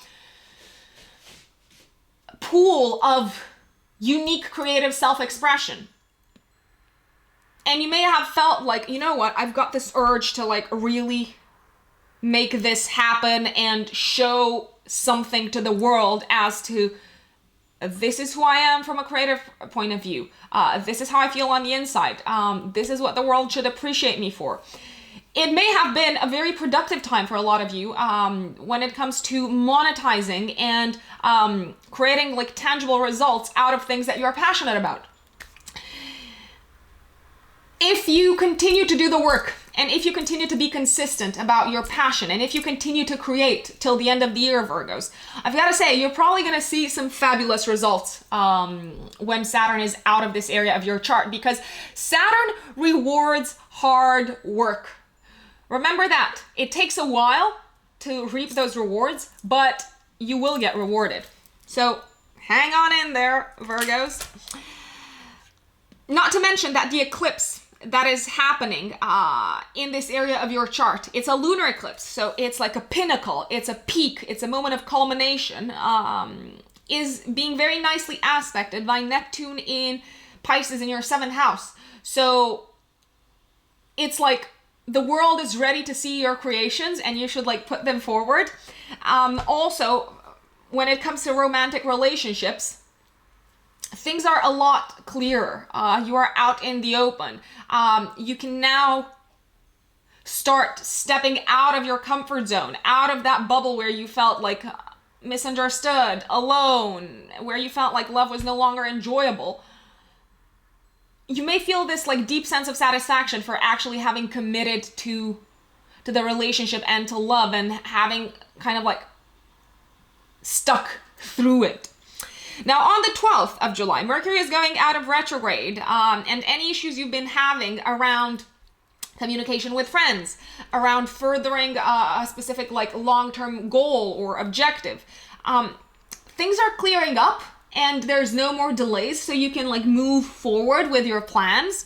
pool of unique creative self-expression. And you may have felt like, you know what, I've got this urge to like really make this happen and show something to the world as to this is who I am from a creative point of view. This is how I feel on the inside. This is what the world should appreciate me for. It may have been a very productive time for a lot of you when it comes to monetizing and creating like tangible results out of things that you're passionate about. If you continue to do the work, and if you continue to be consistent about your passion, and if you continue to create till the end of the year, Virgos, I've got to say, you're probably going to see some fabulous results when Saturn is out of this area of your chart, because Saturn rewards hard work. Remember that. It takes a while to reap those rewards, but you will get rewarded. So hang on in there, Virgos. Not to mention that the eclipse that is happening in this area of your chart, it's a lunar eclipse, so it's like a pinnacle, it's a peak, it's a moment of culmination, is being very nicely aspected by Neptune in Pisces in your 7th house. So it's like the world is ready to see your creations and you should like put them forward. Also, when it comes to romantic relationships, things are a lot clearer. You are out in the open. You can now start stepping out of your comfort zone, out of that bubble where you felt like misunderstood, alone, where you felt like love was no longer enjoyable. You may feel this like deep sense of satisfaction for actually having committed to the relationship and to love, and having kind of like stuck through it. Now, on the 12th of July, Mercury is going out of retrograde, and any issues you've been having around communication with friends, around furthering a specific like long-term goal or objective, things are clearing up and there's no more delays, so you can like move forward with your plans.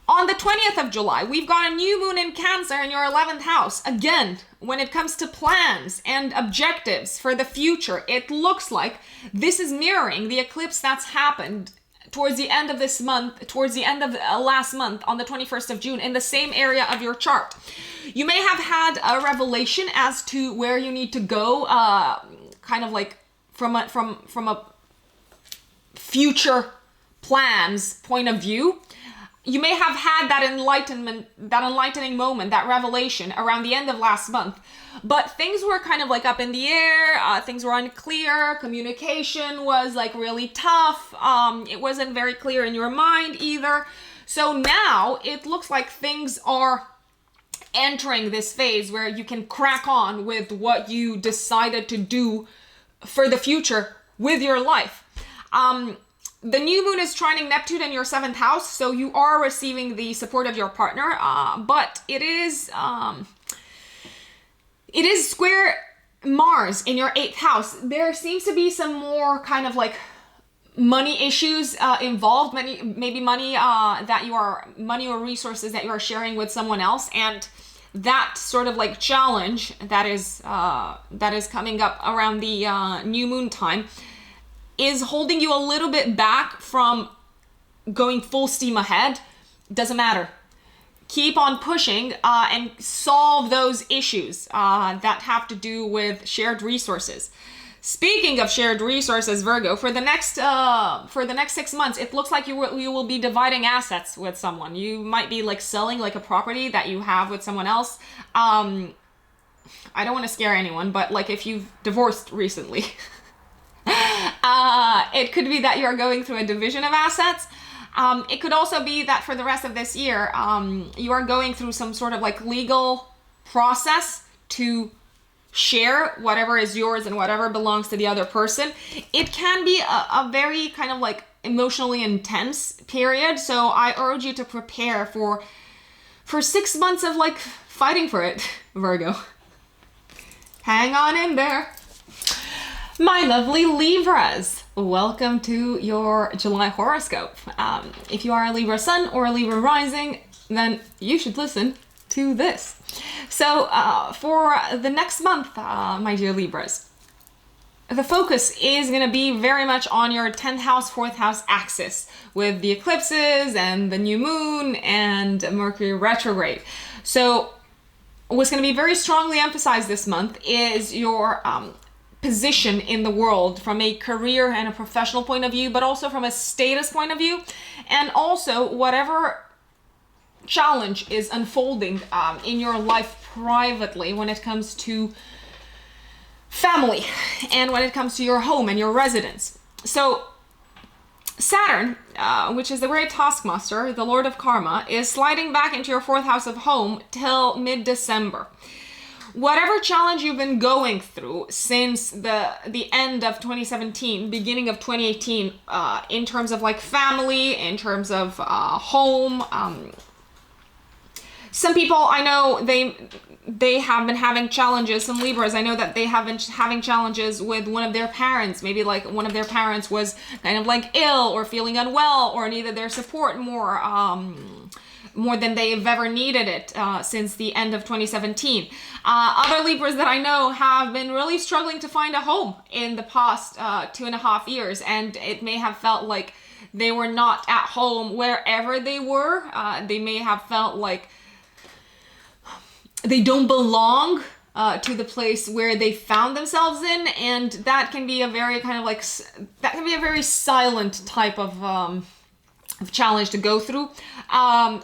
On the 20th of July, we've got a new moon in Cancer in your 11th house. Again, when it comes to plans and objectives for the future, it looks like this is mirroring the eclipse that's happened towards the end of this month, towards the end of last month on the 21st of June in the same area of your chart. You may have had a revelation as to where you need to go, kind of like from a future plans point of view. You may have had that enlightening moment, that revelation around the end of last month, but things were kind of like up in the air, things were unclear, communication was like really tough, it wasn't very clear in your mind either. So now it looks like things are entering this phase where you can crack on with what you decided to do for the future with your life. The new moon is trining Neptune in your 7th house, so you are receiving the support of your partner, but it is square Mars in your 8th house. There seems to be some more kind of like money issues involved, maybe money money or resources that you are sharing with someone else, and that sort of like challenge that is coming up around the new moon time is holding you a little bit back from going full steam ahead. Doesn't matter. Keep on pushing and solve those issues that have to do with shared resources. Speaking of shared resources, Virgo, for the next 6 months, it looks like you will be dividing assets with someone. You might be like selling like a property that you have with someone else. I don't want to scare anyone, but like if you've divorced recently, it could be that you are going through a division of assets. It could also be that for the rest of this year, you are going through some sort of like legal process to share whatever is yours and whatever belongs to the other person. It can be a very kind of like emotionally intense period. So I urge you to prepare for 6 months of like fighting for it, Virgo. Hang on in there. My lovely Libras, welcome to your July horoscope. If you are a Libra sun or a Libra rising, then you should listen to this. So for the next month, my dear Libras, the focus is going to be very much on your 10th house, 4th house axis with the eclipses and the new moon and Mercury retrograde. So what's going to be very strongly emphasized this month is your position in the world from a career and a professional point of view, but also from a status point of view, and also whatever challenge is unfolding in your life privately when it comes to family and when it comes to your home and your residence. So Saturn, which is the great taskmaster, the lord of karma, is sliding back into your 4th house of home till mid-December. Whatever challenge you've been going through since the end of 2017, beginning of 2018, in terms of like family, in terms of home, some people I know they have been having challenges. Some Libras, I know that they have been having challenges with one of their parents. Maybe like one of their parents was kind of like ill or feeling unwell or needed their support more than they've ever needed it since the end of 2017. Other Libras that I know have been really struggling to find a home in the past 2.5 years, and it may have felt like they were not at home wherever they were. They may have felt like they don't belong to the place where they found themselves in, and that can be a very kind of like, that can be a very silent type of challenge to go through.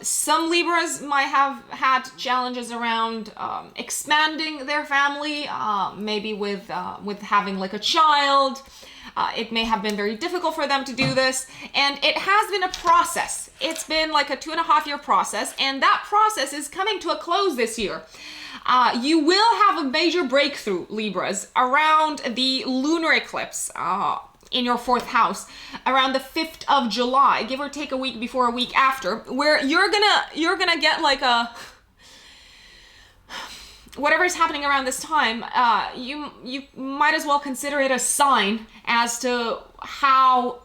Some Libras might have had challenges around expanding their family, maybe with having like a child. It may have been very difficult for them to do this, and it has been a process. It's been like a 2.5-year process, and that process is coming to a close this year. You will have a major breakthrough, Libras, around the lunar eclipse in your 4th house around the 5th of July, give or take a week before, a week after, where you're gonna get like a, whatever is happening around this time, you might as well consider it a sign as to how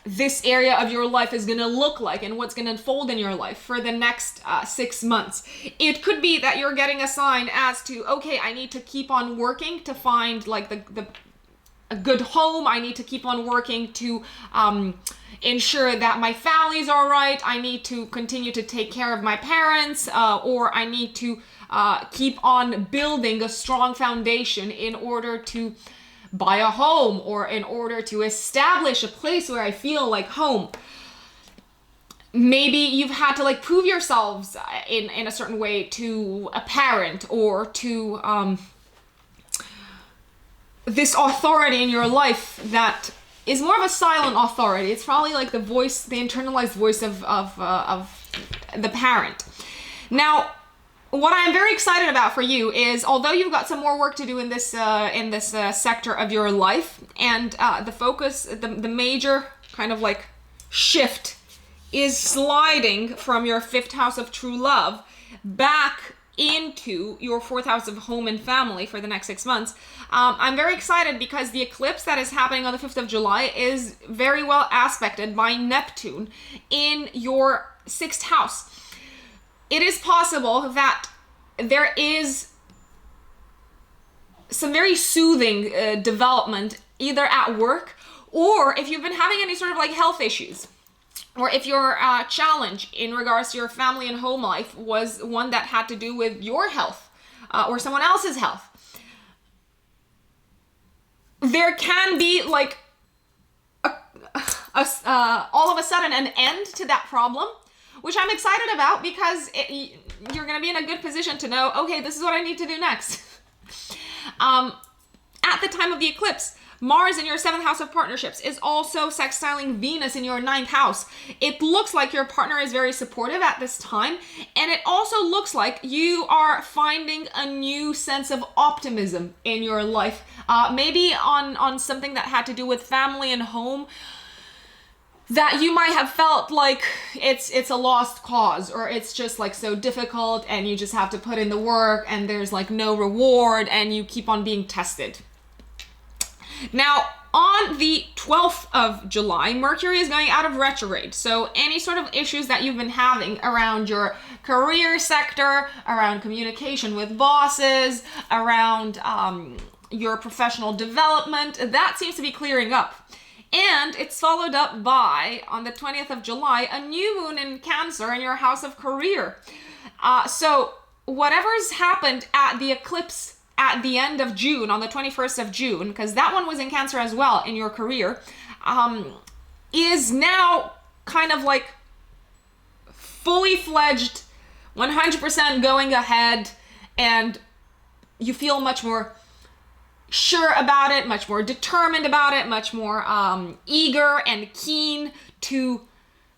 this area of your life is gonna look like and what's gonna unfold in your life for the next 6 months. It could be that you're getting a sign as to, okay, I need to keep on working to find like a good home. I need to keep on working to ensure that my family's all right. I need to continue to take care of my parents, or I need to keep on building a strong foundation in order to buy a home, or in order to establish a place where I feel like home. Maybe you've had to like prove yourselves in a certain way to a parent or to this authority in your life that is more of a silent authority. It's probably like the voice, the internalized voice of the parent. Now, what I'm very excited about for you is, although you've got some more work to do in this sector of your life, and the focus, the major kind of like shift is sliding from your 5th house of true love back into your 4th house of home and family for the next 6 months. I'm very excited because the eclipse that is happening on the 5th of July is very well aspected by Neptune in your 6th house. It is possible that there is some very soothing development either at work, or if you've been having any sort of like health issues, or if your challenge in regards to your family and home life was one that had to do with your health or someone else's health. There can be like all of a sudden an end to that problem, which I'm excited about because you're going to be in a good position to know, okay, this is what I need to do next. At the time of the eclipse, Mars in your 7th house of partnerships is also sextiling Venus in your 9th house. It looks like your partner is very supportive at this time, and it also looks like you are finding a new sense of optimism in your life. Maybe on something that had to do with family and home, that you might have felt like it's a lost cause, or it's just like so difficult and you just have to put in the work and there's like no reward and you keep on being tested. Now, on the 12th of July, Mercury is going out of retrograde. So any sort of issues that you've been having around your career sector, around communication with bosses, around your professional development, that seems to be clearing up. And it's followed up by, on the 20th of July, a new moon in Cancer in your house of career. So whatever's happened at the eclipse at the end of June, on the 21st of June, because that one was in Cancer as well in your career, is now kind of like fully fledged, 100% going ahead, and you feel much more sure about it, much more determined about it, much more eager and keen to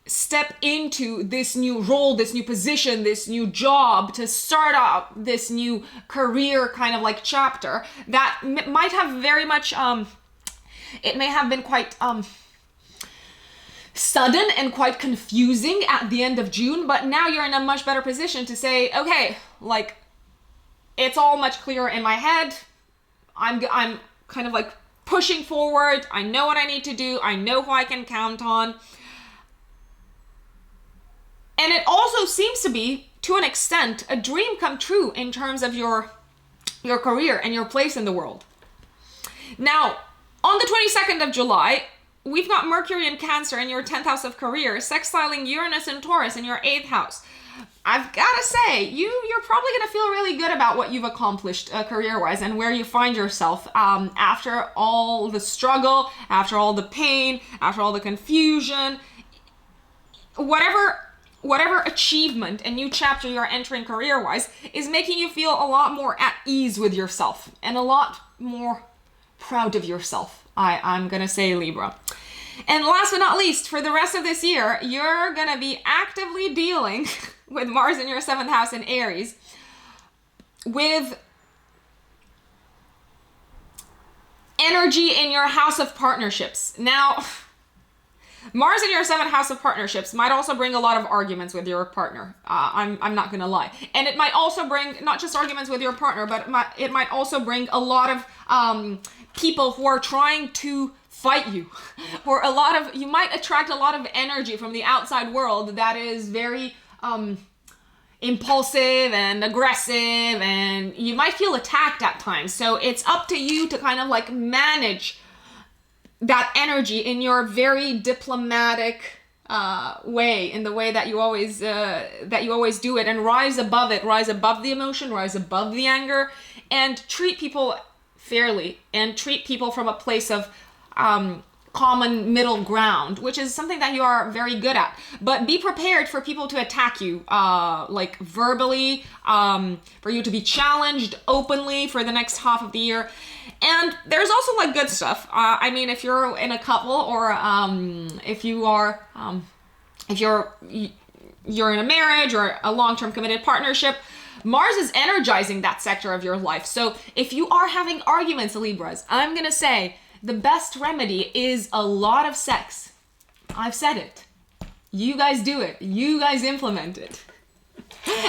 step into this new role, this new position, this new job, to start out this new career kind of like chapter that might have very much, it may have been quite sudden and quite confusing at the end of June, but now you're in a much better position to say, okay, like, it's all much clearer in my head. I'm kind of like pushing forward. I know what I need to do. I know who I can count on. And it also seems to be, to an extent, a dream come true in terms of your career and your place in the world. Now, on the 22nd of July, we've got Mercury in Cancer in your 10th house of career, sextiling Uranus and Taurus in your 8th house. I've got to say, you're probably going to feel really good about what you've accomplished career-wise and where you find yourself after all the struggle, after all the pain, after all the confusion. Whatever achievement and new chapter you're entering career-wise is making you feel a lot more at ease with yourself and a lot more proud of yourself, I'm going to say, Libra. And last but not least, for the rest of this year, you're going to be actively dealing with Mars in your 7th house in Aries with energy in your house of partnerships. Now, Mars in your 7th house of partnerships might also bring a lot of arguments with your partner. I'm not going to lie. And it might also bring not just arguments with your partner, but it might also bring a lot of people who are trying to fight you. Or you might attract a lot of energy from the outside world that is very impulsive and aggressive, and you might feel attacked at times. So it's up to you to kind of like manage that energy in your very diplomatic way, in the way that you always do it, and rise above it, rise above the emotion, rise above the anger, and treat people fairly, and treat people from a place of common middle ground, which is something that you are very good at. But be prepared for people to attack you, like verbally, for you to be challenged openly for the next half of the year. And there's also like good stuff. I mean, if you're in a couple, or if you're in a marriage or a long-term committed partnership, Mars is energizing that sector of your life. So if you are having arguments, Libras, I'm gonna say the best remedy is a lot of sex. I've said it. You guys do it. You guys implement it.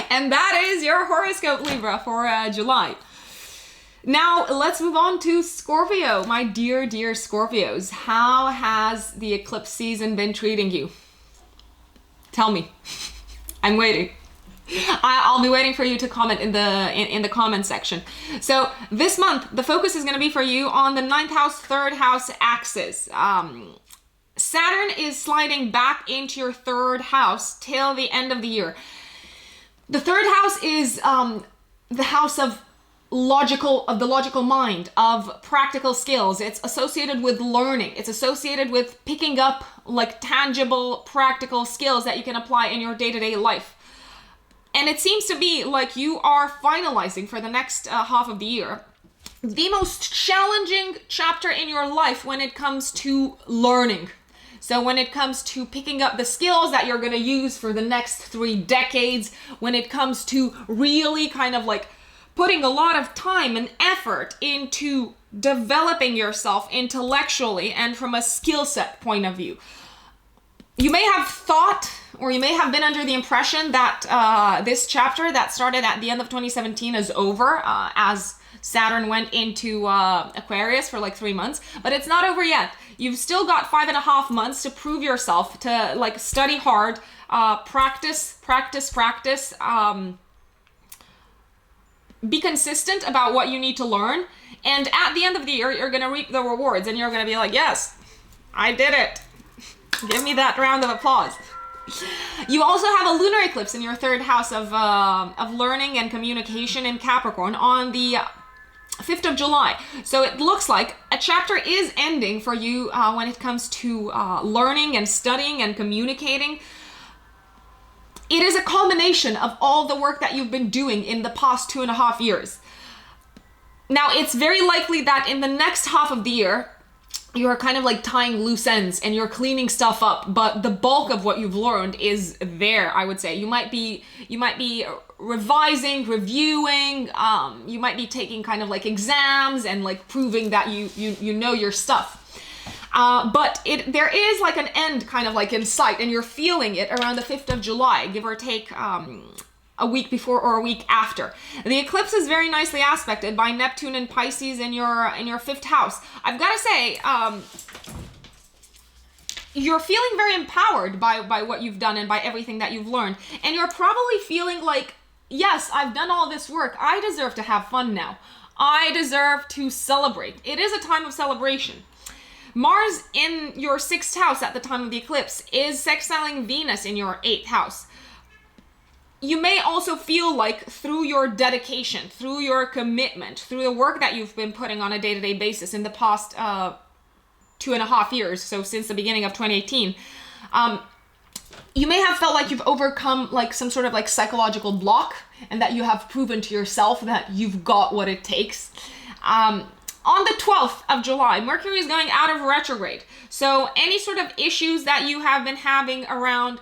And that is your horoscope, Libra, for July. Now, let's move on to Scorpio. My dear, dear Scorpios. How has the eclipse season been treating you? Tell me. I'm waiting. I'll be waiting for you to comment in the comment section. So this month, the focus is going to be for you on the 9th house, 3rd house axis. Saturn is sliding back into your 3rd house till the end of the year. The 3rd house is the house of the logical mind, of practical skills. It's associated with learning. It's associated with picking up like tangible, practical skills that you can apply in your day-to-day life. And it seems to be like you are finalizing for the next half of the year the most challenging chapter in your life when it comes to learning. So when it comes to picking up the skills that you're going to use for the next 3 decades, when it comes to really kind of like putting a lot of time and effort into developing yourself intellectually and from a skill set point of view. You may have thought, or you may have been under the impression that this chapter that started at the end of 2017 is over, as Saturn went into Aquarius for like 3 months, but it's not over yet. You've still got 5.5 months to prove yourself, to like study hard, practice, be consistent about what you need to learn. And at the end of the year, you're going to reap the rewards and you're going to be like, yes, I did it. Give me that round of applause. You also have a lunar eclipse in your 3rd house of learning and communication in Capricorn on the 5th of July. So it looks like a chapter is ending for you when it comes to learning and studying and communicating. It is a culmination of all the work that you've been doing in the past 2.5 years. Now, it's very likely that in the next half of the year, you're kind of like tying loose ends and you're cleaning stuff up, but the bulk of what you've learned is there, I would say. You might be revising, reviewing, you might be taking kind of like exams and like proving that you know your stuff. But there is like an end kind of like in sight, and you're feeling it around the 5th of July, give or take a week before or a week after. The eclipse is very nicely aspected by Neptune and Pisces in your 5th house. I've got to say, you're feeling very empowered by what you've done and by everything that you've learned. And you're probably feeling like, yes, I've done all this work. I deserve to have fun now. I deserve to celebrate. It is a time of celebration. Mars in your 6th house at the time of the eclipse is sextiling Venus in your 8th house. You may also feel like through your dedication, through your commitment, through the work that you've been putting on a day-to-day basis in the past 2.5 years, so since the beginning of 2018, you may have felt like you've overcome like some sort of like psychological block, and that you have proven to yourself that you've got what it takes. On the 12th of July, Mercury is going out of retrograde. So any sort of issues that you have been having around,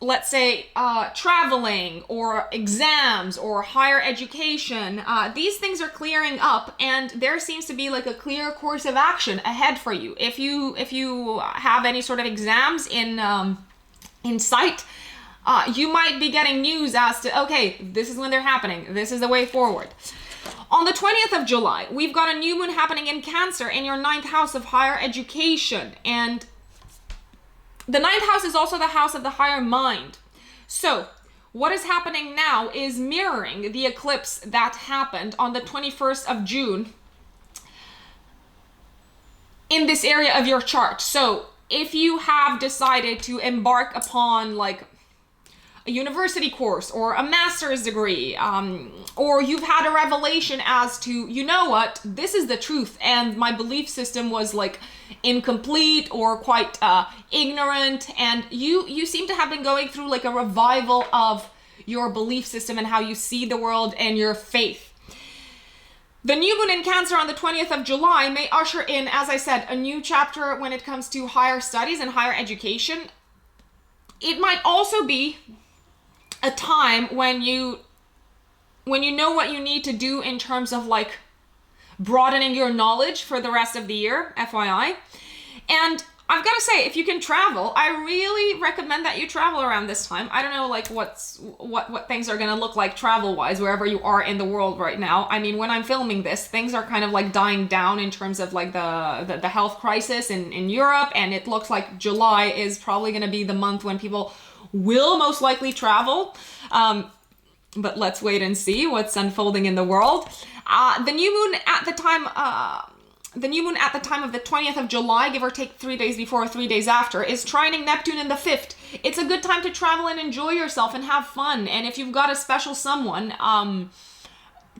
let's say, traveling or exams or higher education, these things are clearing up, and there seems to be like a clear course of action ahead for you. If you have any sort of exams in sight, you might be getting news as to, okay, this is when they're happening. This is the way forward. On the 20th of July, we've got a new moon happening in Cancer in your 9th house of higher education. And the 9th house is also the house of the higher mind. So what is happening now is mirroring the eclipse that happened on the 21st of June in this area of your chart. So if you have decided to embark upon like a university course or a master's degree, or you've had a revelation as to, you know what, this is the truth and my belief system was like incomplete or quite ignorant, and you seem to have been going through like a revival of your belief system and how you see the world and your faith. The new moon in Cancer on the 20th of July may usher in, as I said, a new chapter when it comes to higher studies and higher education. It might also be a time when you know what you need to do in terms of like broadening your knowledge for the rest of the year, FYI. And I've got to say, if you can travel, I really recommend that you travel around this time. I don't know, like, what things are going to look like travel-wise wherever you are in the world right now. I mean, when I'm filming this, things are kind of like dying down in terms of like the health crisis in Europe, and it looks like July is probably going to be the month when people will most likely travel. But let's wait and see what's unfolding in the world. The new moon at the time of the 20th of July, give or take 3 days before or 3 days after, is trining Neptune in the 5th. It's a good time to travel and enjoy yourself and have fun. And if you've got a special someone,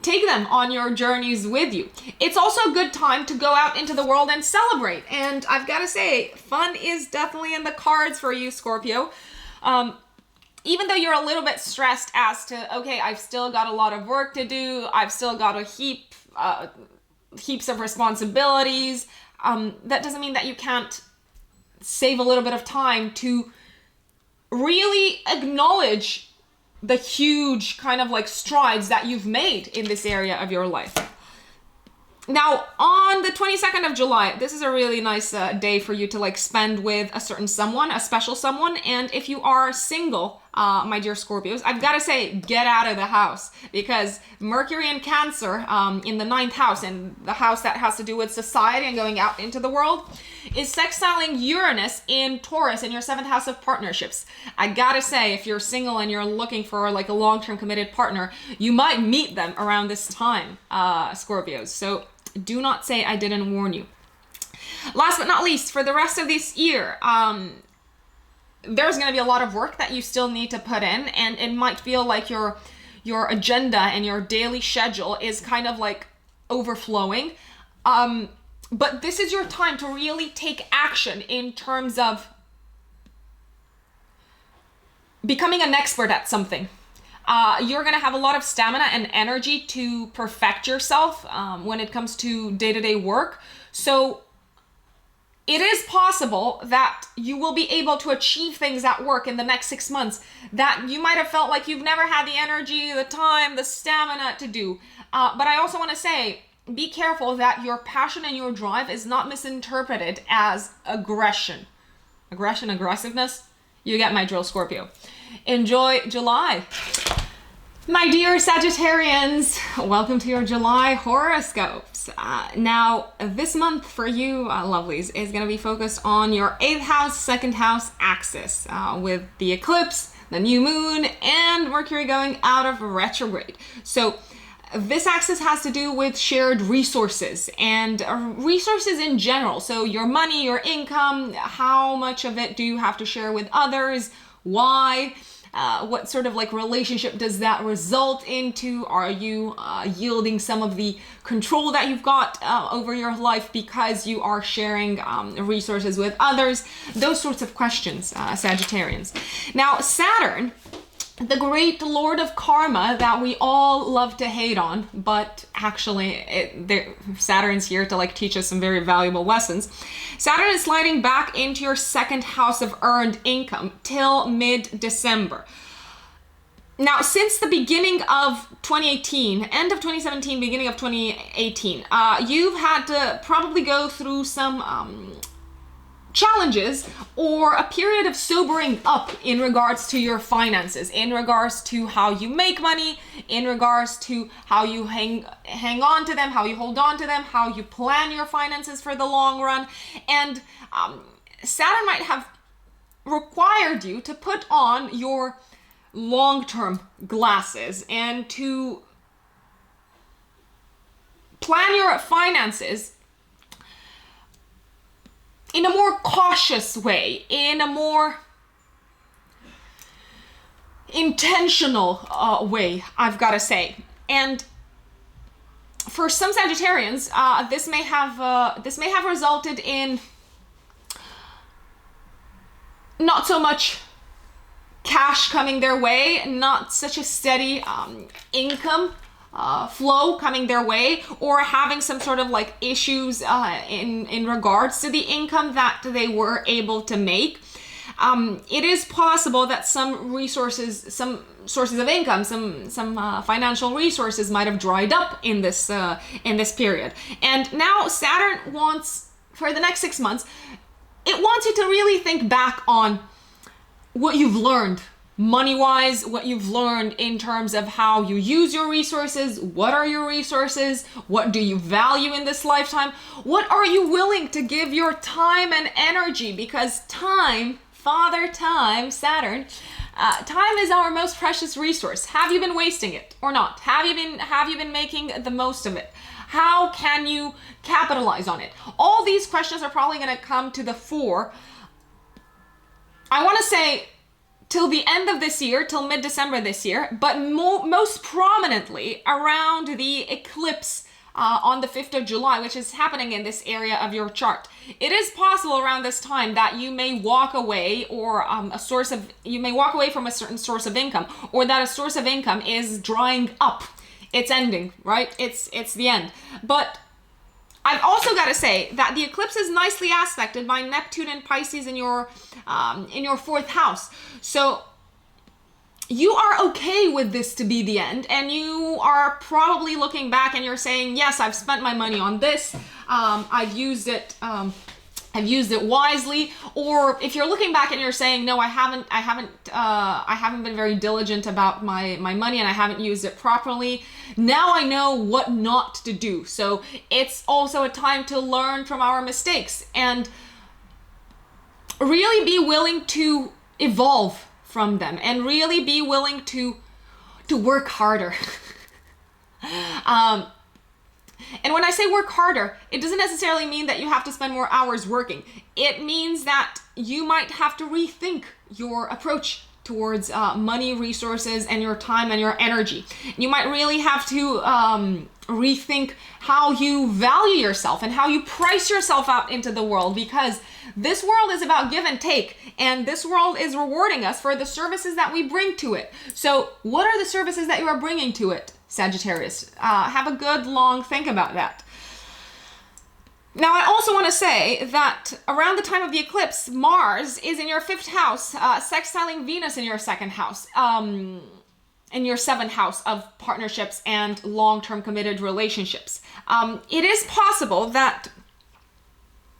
take them on your journeys with you. It's also a good time to go out into the world and celebrate. And I've got to say, fun is definitely in the cards for you, Scorpio. Even though you're a little bit stressed as to, okay, I've still got a lot of work to do, I've still got heaps of responsibilities, that doesn't mean that you can't save a little bit of time to really acknowledge the huge kind of like strides that you've made in this area of your life. Now, on the 22nd of July, this is a really nice day for you to like spend with a certain someone, a special someone. And if you are single, my dear Scorpios, I've got to say, get out of the house, because Mercury in Cancer in the 9th house, and the house that has to do with society and going out into the world, is sextiling Uranus in Taurus in your 7th house of partnerships. I gotta say, if you're single and you're looking for like a long-term committed partner, you might meet them around this time, Scorpios. So do not say I didn't warn you. Last but not least, for the rest of this year, there's going to be a lot of work that you still need to put in, and it might feel like your agenda and your daily schedule is kind of like overflowing. But this is your time to really take action in terms of becoming an expert at something. You're going to have a lot of stamina and energy to perfect yourself when it comes to day-to-day work. So it is possible that you will be able to achieve things at work in the next 6 months that you might have felt like you've never had the energy, the time, the stamina to do. But I also want to say, be careful that your passion and your drive is not misinterpreted as aggression. Aggressiveness? You get my drill, Scorpio. Enjoy July. My dear Sagittarians, welcome to your July horoscopes. Now, this month for you, lovelies, is going to be focused on your 8th house, 2nd house axis, with the eclipse, the new moon, and Mercury going out of retrograde. So this axis has to do with shared resources and resources in general. So your money, your income, how much of it do you have to share with others? Why? What sort of like relationship does that result into? Are you yielding some of the control that you've got over your life because you are sharing resources with others? Those sorts of questions, Sagittarians. Now, Saturn, the great lord of karma that we all love to hate on, but actually Saturn's here to like teach us some very valuable lessons. Saturn is sliding back into your 2nd house of earned income till mid-December. Now, since the beginning of 2018, end of 2017, beginning of 2018, you've had to probably go through some challenges or a period of sobering up in regards to your finances, in regards to how you make money, in regards to how you hang on to them, how you hold on to them, how you plan your finances for the long run. And Saturn might have required you to put on your long-term glasses and to plan your finances in a more cautious way, in a more intentional way, I've got to say. And for some Sagittarians, this may have resulted in not so much cash coming their way, not such a steady income flow coming their way, or having some sort of like issues in regards to the income that they were able to make. It is possible that some sources of income, some financial resources might have dried up in this period. And now Saturn wants, for the next 6 months, it wants you to really think back on what you've learned money-wise, what you've learned in terms of how you use your resources, what are your resources, what do you value in this lifetime, what are you willing to give your time and energy, because time, Father Time, Saturn, time is our most precious resource. Have you been wasting it or not? Have you been making the most of it? How can you capitalize on it? All these questions are probably going to come to the fore. I want to say till the end of this year, till mid-December this year, but most prominently around the eclipse on the 5th of July, which is happening in this area of your chart. It is possible around this time that you may walk away or you may walk away from a certain source of income, or that a source of income is drying up. It's ending, right? It's the end. But I've also got to say that the eclipse is nicely aspected by Neptune and Pisces in your 4th house. So you are okay with this to be the end, and you are probably looking back and you're saying, yes, I've spent my money on this. I've used it wisely. Or if you're looking back and you're saying, no, I haven't been very diligent about my money and I haven't used it properly. Now I know what not to do. So it's also a time to learn from our mistakes and really be willing to evolve from them and really be willing to work harder. And when I say work harder, it doesn't necessarily mean that you have to spend more hours working. It means that you might have to rethink your approach towards money, resources, and your time and your energy. You might really have to rethink how you value yourself and how you price yourself out into the world, because this world is about give and take, and this world is rewarding us for the services that we bring to it. So what are the services that you are bringing to it, Sagittarius? Have a good long think about that. Now, I also want to say that around the time of the eclipse, Mars is in your 5th house, sextiling Venus in your 2nd house, in your 7th house of partnerships and long-term committed relationships. It is possible that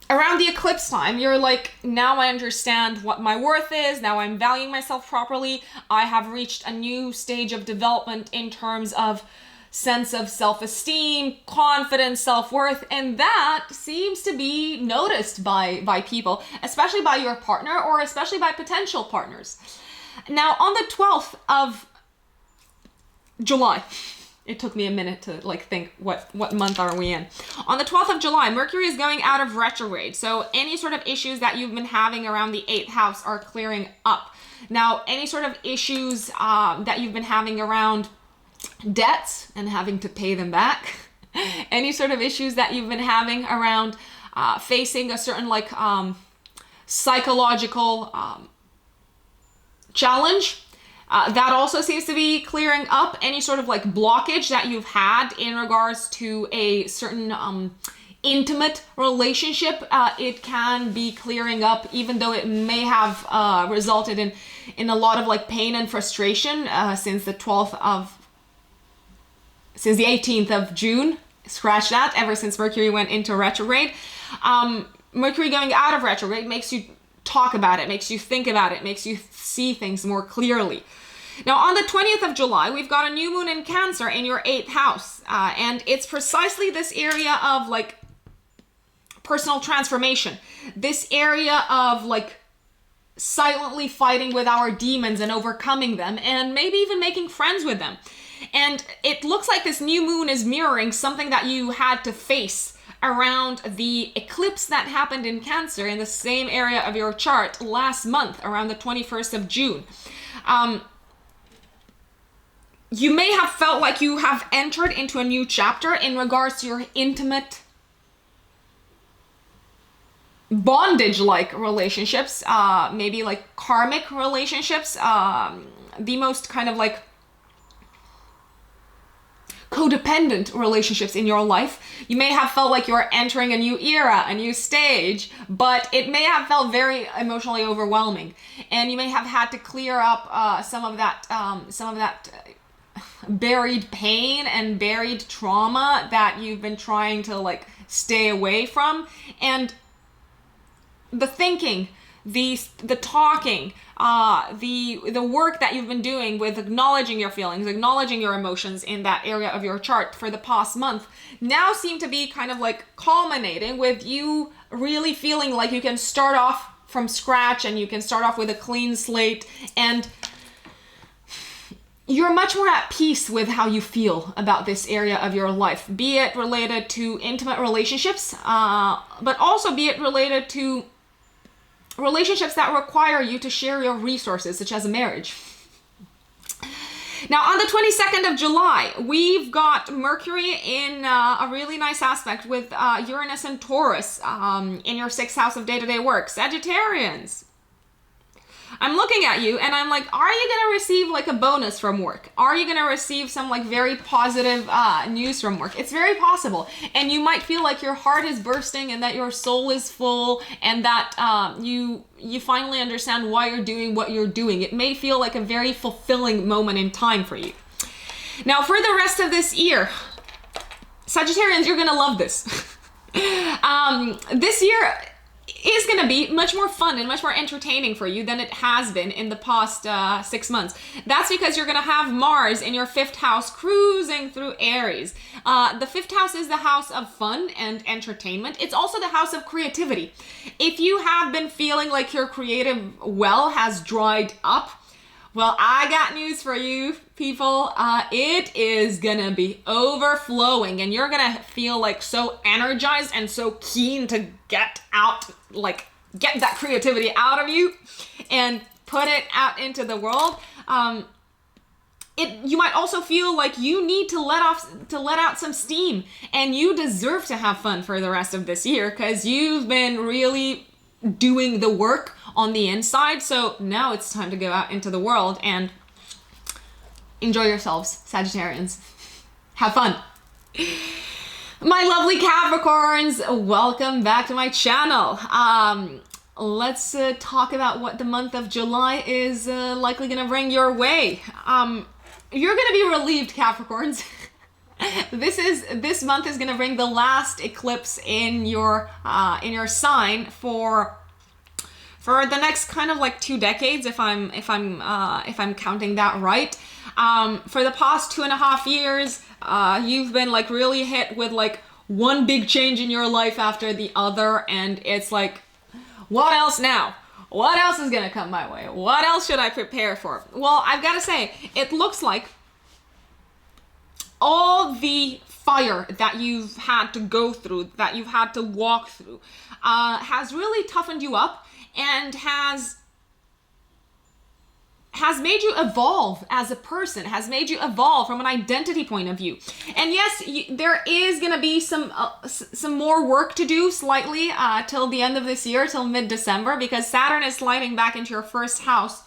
around the eclipse time, you're like, now I understand what my worth is. Now I'm valuing myself properly. I have reached a new stage of development in terms of sense of self-esteem, confidence, self-worth, and that seems to be noticed by people, especially by your partner or especially by potential partners. Now, on the 12th of July, it took me a minute to think what month are we in. On the 12th of July, Mercury is going out of retrograde. So any sort of issues that you've been having around the 8th house are clearing up. Now, any sort of issues that you've been having around debts and having to pay them back, any sort of issues that you've been having around facing a certain psychological challenge, that also seems to be clearing up. Any sort of blockage that you've had in regards to a certain intimate relationship, it can be clearing up, even though it may have resulted in a lot of pain and frustration since the 18th of June. Scratch that, ever since Mercury went into retrograde. Mercury going out of retrograde makes you talk about it, makes you think about it, makes you see things more clearly. Now, on the 20th of July, we've got a new moon in Cancer in your 8th house. And it's precisely this area of personal transformation. This area of silently fighting with our demons and overcoming them, and maybe even making friends with them. And it looks like this new moon is mirroring something that you had to face around the eclipse that happened in Cancer in the same area of your chart last month, around the 21st of June. You may have felt like you have entered into a new chapter in regards to your intimate bondage-like relationships, maybe karmic relationships, the most kind of codependent relationships in your life. You may have felt like you're entering a new era, a new stage, but it may have felt very emotionally overwhelming, and you may have had to clear up some of that buried pain and buried trauma that you've been trying to stay away from. And the thinking, the talking, the work that you've been doing with acknowledging your feelings, acknowledging your emotions in that area of your chart for the past month now seem to be kind of like culminating with you really feeling like you can start off from scratch and you can start off with a clean slate, and you're much more at peace with how you feel about this area of your life, be it related to intimate relationships, but also be it related to relationships that require you to share your resources, such as a marriage. Now, on the 22nd of July, we've got Mercury in a really nice aspect with Uranus and Taurus in your 6th house of day-to-day work. Sagittarians, I'm looking at you and I'm like, are you going to receive like a bonus from work? Are you going to receive some like very positive news from work? It's very possible. And you might feel like your heart is bursting and that your soul is full and that you finally understand why you're doing what you're doing. It may feel like a very fulfilling moment in time for you. Now, for the rest of this year, Sagittarians, you're going to love this. This year is going to be much more fun and much more entertaining for you than it has been in the past 6 months. That's because you're going to have Mars in your 5th house cruising through Aries. The 5th house is the house of fun and entertainment. It's also the house of creativity. If you have been feeling like your creative well has dried up, well, I got news for you, people. It is gonna be overflowing and you're gonna feel like so energized and so keen to get that creativity out of you and put it out into the world. You might also feel like you need to let out some steam, and you deserve to have fun for the rest of this year because you've been really doing the work on the inside. So now it's time to go out into the world and enjoy yourselves, Sagittarians. Have fun. My lovely Capricorns, welcome back to my channel. Let's talk about what the month of July is likely going to bring your way. You're going to be relieved, Capricorns. This month is going to bring the last eclipse in your sign for the next kind of like 2 decades, if I'm counting that right. For the past 2.5 years, you've been like really hit with like one big change in your life after the other, and it's like, what else now? What else is gonna come my way? What else should I prepare for? Well, I've got to say, it looks like all the fire that you've had to go through, that you've had to walk through, has really toughened you up and has made you evolve as a person, has made you evolve from an identity point of view. And yes, there is going to be some more work to do slightly till the end of this year, till mid-December, because Saturn is sliding back into your 1st house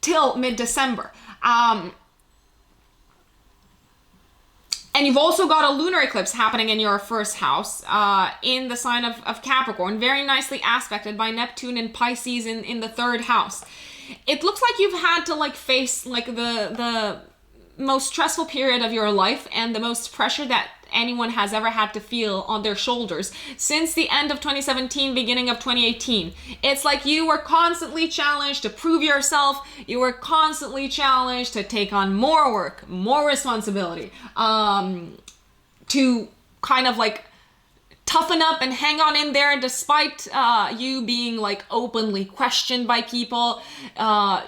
till mid-December. And you've also got a lunar eclipse happening in your 1st house, in the sign of Capricorn, very nicely aspected by Neptune and Pisces in the 3rd house. It looks like you've had to like face like the most stressful period of your life and the most pressure that anyone has ever had to feel on their shoulders since the end of 2017, beginning of 2018. It's like you were constantly challenged to prove yourself. You were constantly challenged to take on more work, more responsibility, to kind of like toughen up and hang on in there despite you being like openly questioned by people.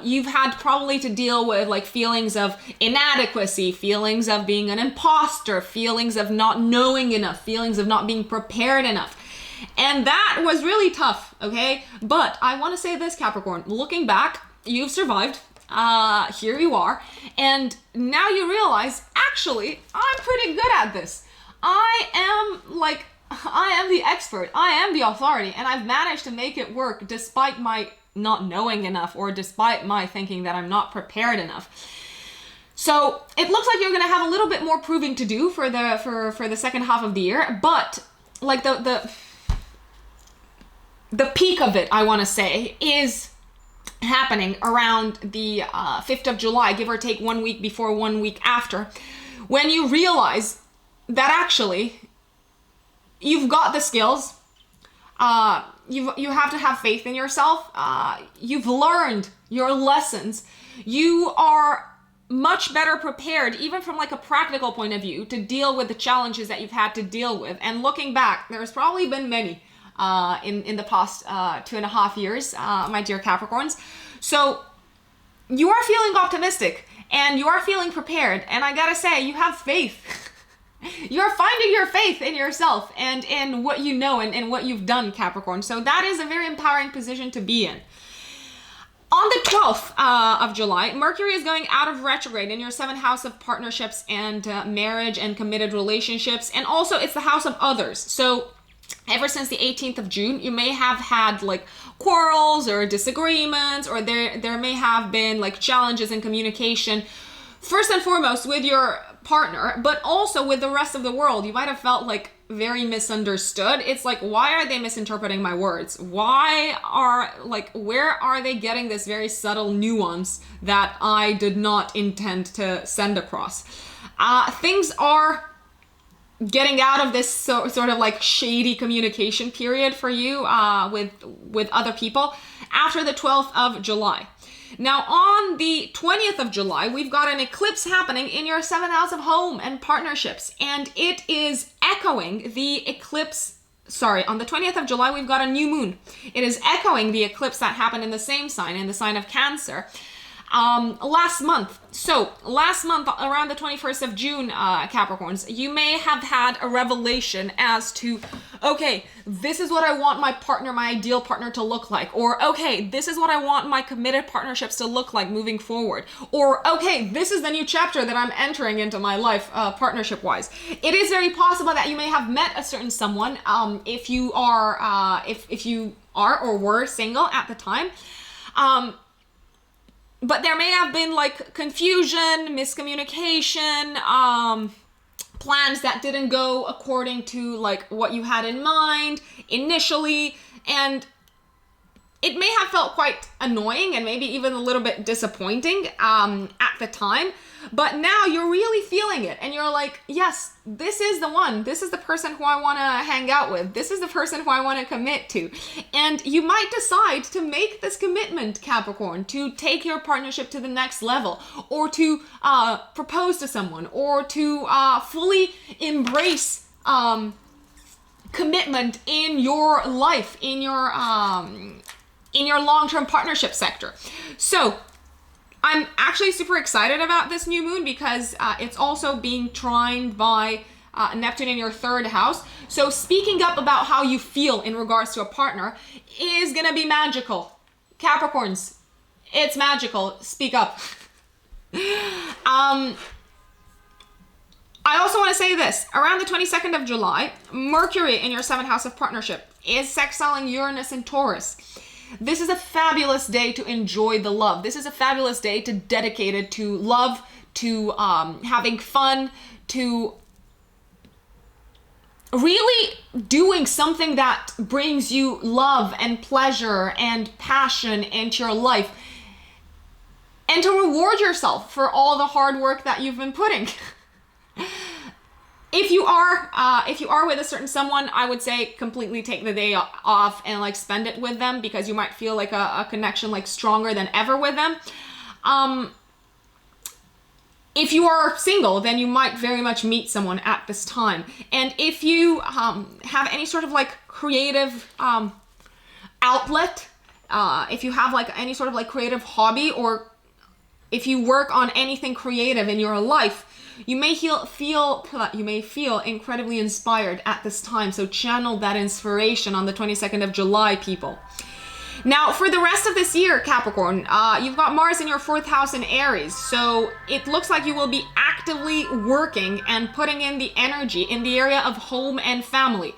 You've had probably to deal with like feelings of inadequacy, feelings of being an imposter, feelings of not knowing enough, feelings of not being prepared enough. And that was really tough, okay? But I want to say this, Capricorn, looking back, you've survived. Here you are. And now you realize, actually, I'm pretty good at this. I am the expert, I am the authority, and I've managed to make it work despite my not knowing enough or despite my thinking that I'm not prepared enough. So it looks like you're going to have a little bit more proving to do for the 2nd half of the year, but like the peak of it, I want to say, is happening around the 5th of July, give or take 1 week before, 1 week after, when you realize that actually you've got the skills, You have to have faith in yourself. You've learned your lessons. You are much better prepared, even from like a practical point of view, to deal with the challenges that you've had to deal with. And looking back, there's probably been many in the past 2.5 years, my dear Capricorns. So you are feeling optimistic and you are feeling prepared. And I gotta say, you have faith. You're finding your faith in yourself and in what you know and what you've done, Capricorn. So that is a very empowering position to be in. On the 12th of July, Mercury is going out of retrograde in your 7th house of partnerships and marriage and committed relationships. And also it's the house of others. So ever since the 18th of June, you may have had like quarrels or disagreements, or there may have been like challenges in communication, first and foremost with your partner, but also with the rest of the world. You might have felt like very misunderstood. It's like, why are they misinterpreting my words? Where are they getting this very subtle nuance that I did not intend to send across? Things are getting out of this sort of like shady communication period for you with other people after the 12th of July. Now, on the 20th of July, we've got an eclipse happening in your 7th house of home and partnerships, and it is echoing the eclipse. Sorry, on the 20th of July, we've got a new moon. It is echoing the eclipse that happened in the same sign, in the sign of Cancer, last month. So last month, around the 21st of June, Capricorns, you may have had a revelation as to, okay, this is what I want my partner, my ideal partner to look like. Or, okay, this is what I want my committed partnerships to look like moving forward. Or, okay, this is the new chapter that I'm entering into my life, partnership-wise. It is very possible that you may have met a certain someone, if you are or were single at the time. But there may have been like confusion, miscommunication, plans that didn't go according to like what you had in mind initially. And it may have felt quite annoying and maybe even a little bit disappointing at the time. But now you're really feeling it and you're like, yes, this is the one. This is the person who I want to hang out with. This is the person who I want to commit to. And you might decide to make this commitment, Capricorn, to take your partnership to the next level, or to propose to someone, or to fully embrace commitment in your life, in your long-term partnership sector. So I'm actually super excited about this new moon because it's also being trined by Neptune in your 3rd house. So speaking up about how you feel in regards to a partner is going to be magical. Capricorns, it's magical. Speak up. I also want to say this. Around the 22nd of July, Mercury in your 7th house of partnership is sextiling Uranus in Taurus. This is a fabulous day to enjoy the love. This is a fabulous day to dedicate it to love, to having fun, to really doing something that brings you love and pleasure and passion into your life, and to reward yourself for all the hard work that you've been putting. If you are with a certain someone, I would say completely take the day off and like spend it with them, because you might feel like a connection like stronger than ever with them. If you are single, then you might very much meet someone at this time. And if you have any sort of like creative outlet, if you have like any sort of like creative hobby, or if you work on anything creative in your life, you may feel incredibly inspired at this time. So channel that inspiration on the 22nd of July, people. Now, for the rest of this year, Capricorn, you've got Mars in your 4th house in Aries. So it looks like you will be actively working and putting in the energy in the area of home and family.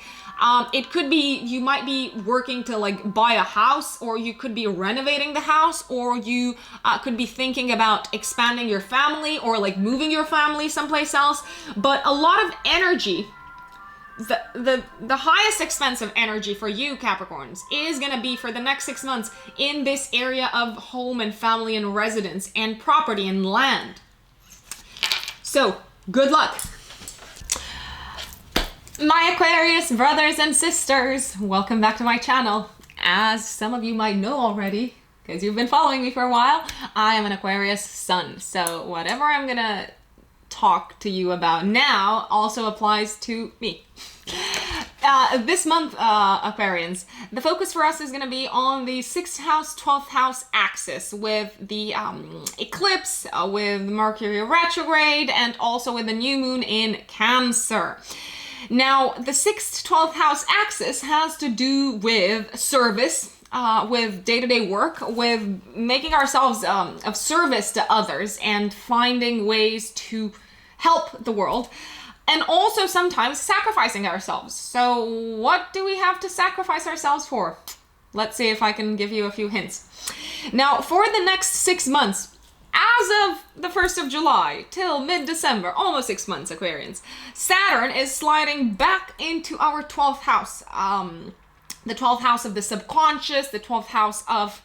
It could be, you might be working to like buy a house, or you could be renovating the house, or you could be thinking about expanding your family, or like moving your family someplace else. But a lot of energy, the highest expense of energy for you, Capricorns, is going to be for the next 6 months in this area of home and family and residence and property and land. So good luck. My Aquarius brothers and sisters, welcome back to my channel. As some of you might know already, because you've been following me for a while, I am an Aquarius sun. So whatever I'm gonna talk to you about now also applies to me. This month, Aquarians, the focus for us is going to be on the 6th house, 12th house axis with the eclipse, with Mercury retrograde, and also with the new moon in Cancer. Now, the 6th, 12th house axis has to do with service, with day-to-day work, with making ourselves of service to others and finding ways to help the world. And also sometimes sacrificing ourselves. So what do we have to sacrifice ourselves for? Let's see if I can give you a few hints. Now, for the next 6 months, as of the 1st of July till mid-December, almost 6 months, Aquarians, Saturn is sliding back into our 12th house. The 12th house of the subconscious, the 12th house of...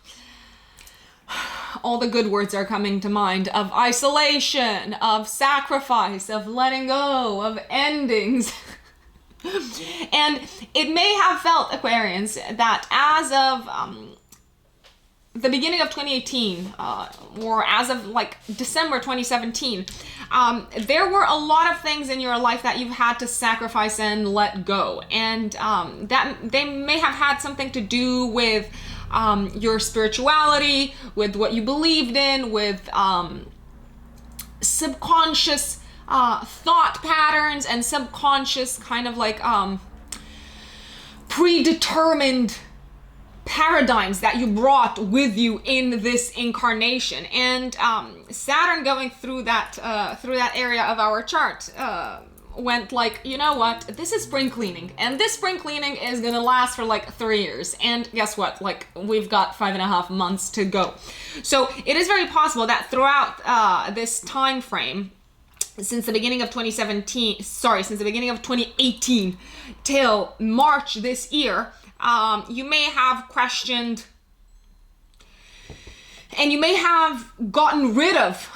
all the good words are coming to mind, of isolation, of sacrifice, of letting go, of endings. And it may have felt, Aquarians, that as of the beginning of 2018, or as of like December 2017, there were a lot of things in your life that you've had to sacrifice and let go. And that they may have had something to do with your spirituality, with what you believed in, with subconscious thought patterns and subconscious kind of like predetermined paradigms that you brought with you in this incarnation. And Saturn going through that area of our chart went like, you know what, this is spring cleaning, and this spring cleaning is gonna last for like 3 years, and guess what, like we've got 5.5 months to go. So it is very possible that throughout this time frame, since the beginning of 2018 till March this year, you may have questioned and you may have gotten rid of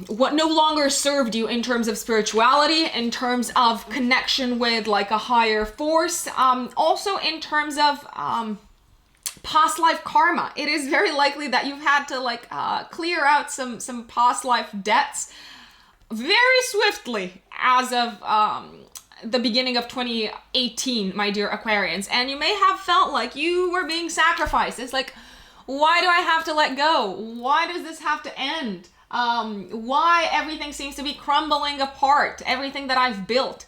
what no longer served you in terms of spirituality, in terms of connection with like a higher force, also in terms of past life karma. It is very likely that you've had to like clear out some past life debts very swiftly as of the beginning of 2018, my dear Aquarians. And you may have felt like you were being sacrificed. It's like, why do I have to let go? Why does this have to end? Why everything seems to be crumbling apart, everything that I've built.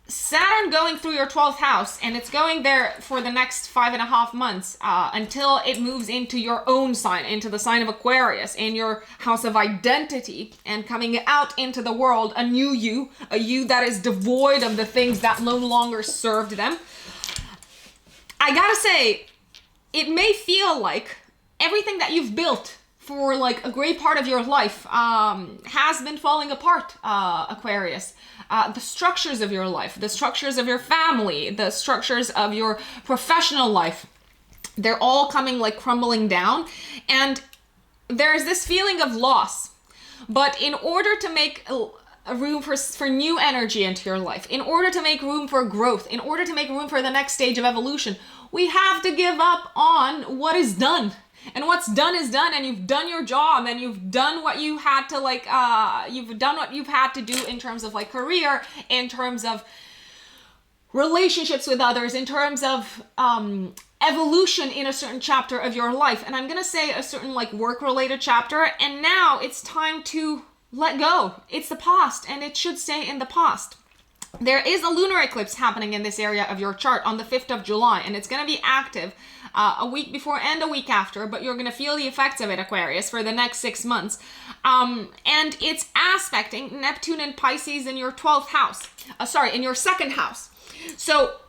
Saturn going through your 12th house, and it's going there for the next 5.5 months until it moves into your own sign, into the sign of Aquarius, in your house of identity, and coming out into the world, a new you, a you that is devoid of the things that no longer served them. I gotta say, it may feel like everything that you've built for like a great part of your life has been falling apart, Aquarius. The structures of your life, the structures of your family, the structures of your professional life, they're all coming like crumbling down. And there's this feeling of loss. But in order to make a room for new energy into your life, in order to make room for growth, in order to make room for the next stage of evolution, we have to give up on what is done. And what's done is done, and you've done your job, and you've done what you had to like, you've done what you've had to do in terms of like career, in terms of relationships with others, in terms of evolution in a certain chapter of your life. And I'm gonna say a certain like work-related chapter, and now it's time to let go. It's the past, and it should stay in the past. There is a lunar eclipse happening in this area of your chart on the 5th of July, and it's going to be active a week before and a week after, but you're going to feel the effects of it, Aquarius, for the next 6 months. And it's aspecting Neptune and Pisces in your 12th house. In your 2nd house. So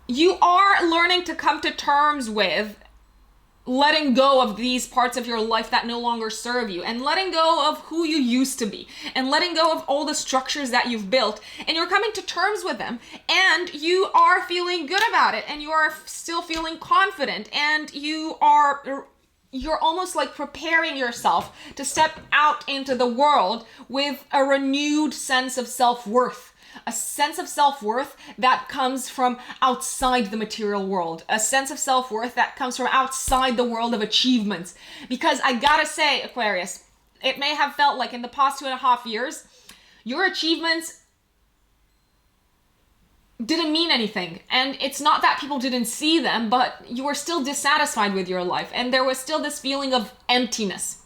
you are learning to come to terms with letting go of these parts of your life that no longer serve you, and letting go of who you used to be, and letting go of all the structures that you've built, and you're coming to terms with them, and you are feeling good about it, and you are still feeling confident, and you're almost like preparing yourself to step out into the world with a renewed sense of self-worth. a sense of self-worth that comes from outside the material world, a sense of self-worth that comes from outside the world of achievements. Because I gotta say, Aquarius, it may have felt like in the past 2.5 years, your achievements didn't mean anything. And it's not that people didn't see them, but you were still dissatisfied with your life. And there was still this feeling of emptiness.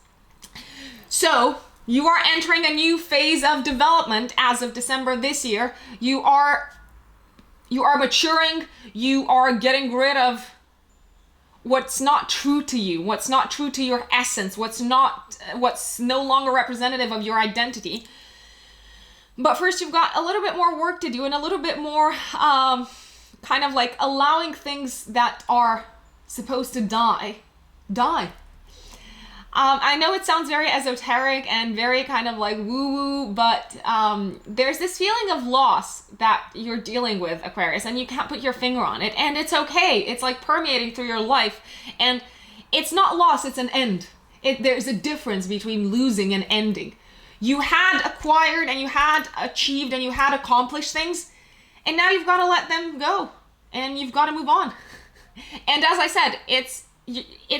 So you are entering a new phase of development as of December this year. You are maturing. You are getting rid of what's not true to you, what's not true to your essence, what's no longer representative of your identity. But first, you've got a little bit more work to do and a little bit more kind of like allowing things that are supposed to die. I know it sounds very esoteric and very kind of like woo-woo, but there's this feeling of loss that you're dealing with, Aquarius, and you can't put your finger on it. And it's okay. It's like permeating through your life. And it's not loss, it's an end. There's a difference between losing and ending. You had acquired and you had achieved and you had accomplished things, and now you've got to let them go and you've got to move on. And as I said, it's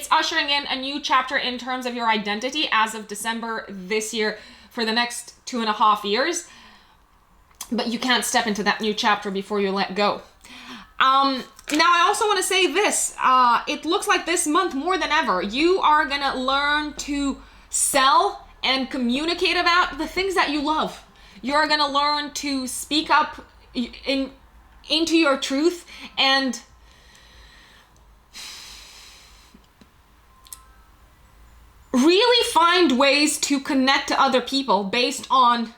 ushering in a new chapter in terms of your identity as of December this year for the next 2.5 years. But you can't step into that new chapter before you let go. Now, I also want to say this. It looks like this month more than ever, you are going to learn to sell and communicate about the things that you love. You're going to learn to speak up into your truth and really find ways to connect to other people based on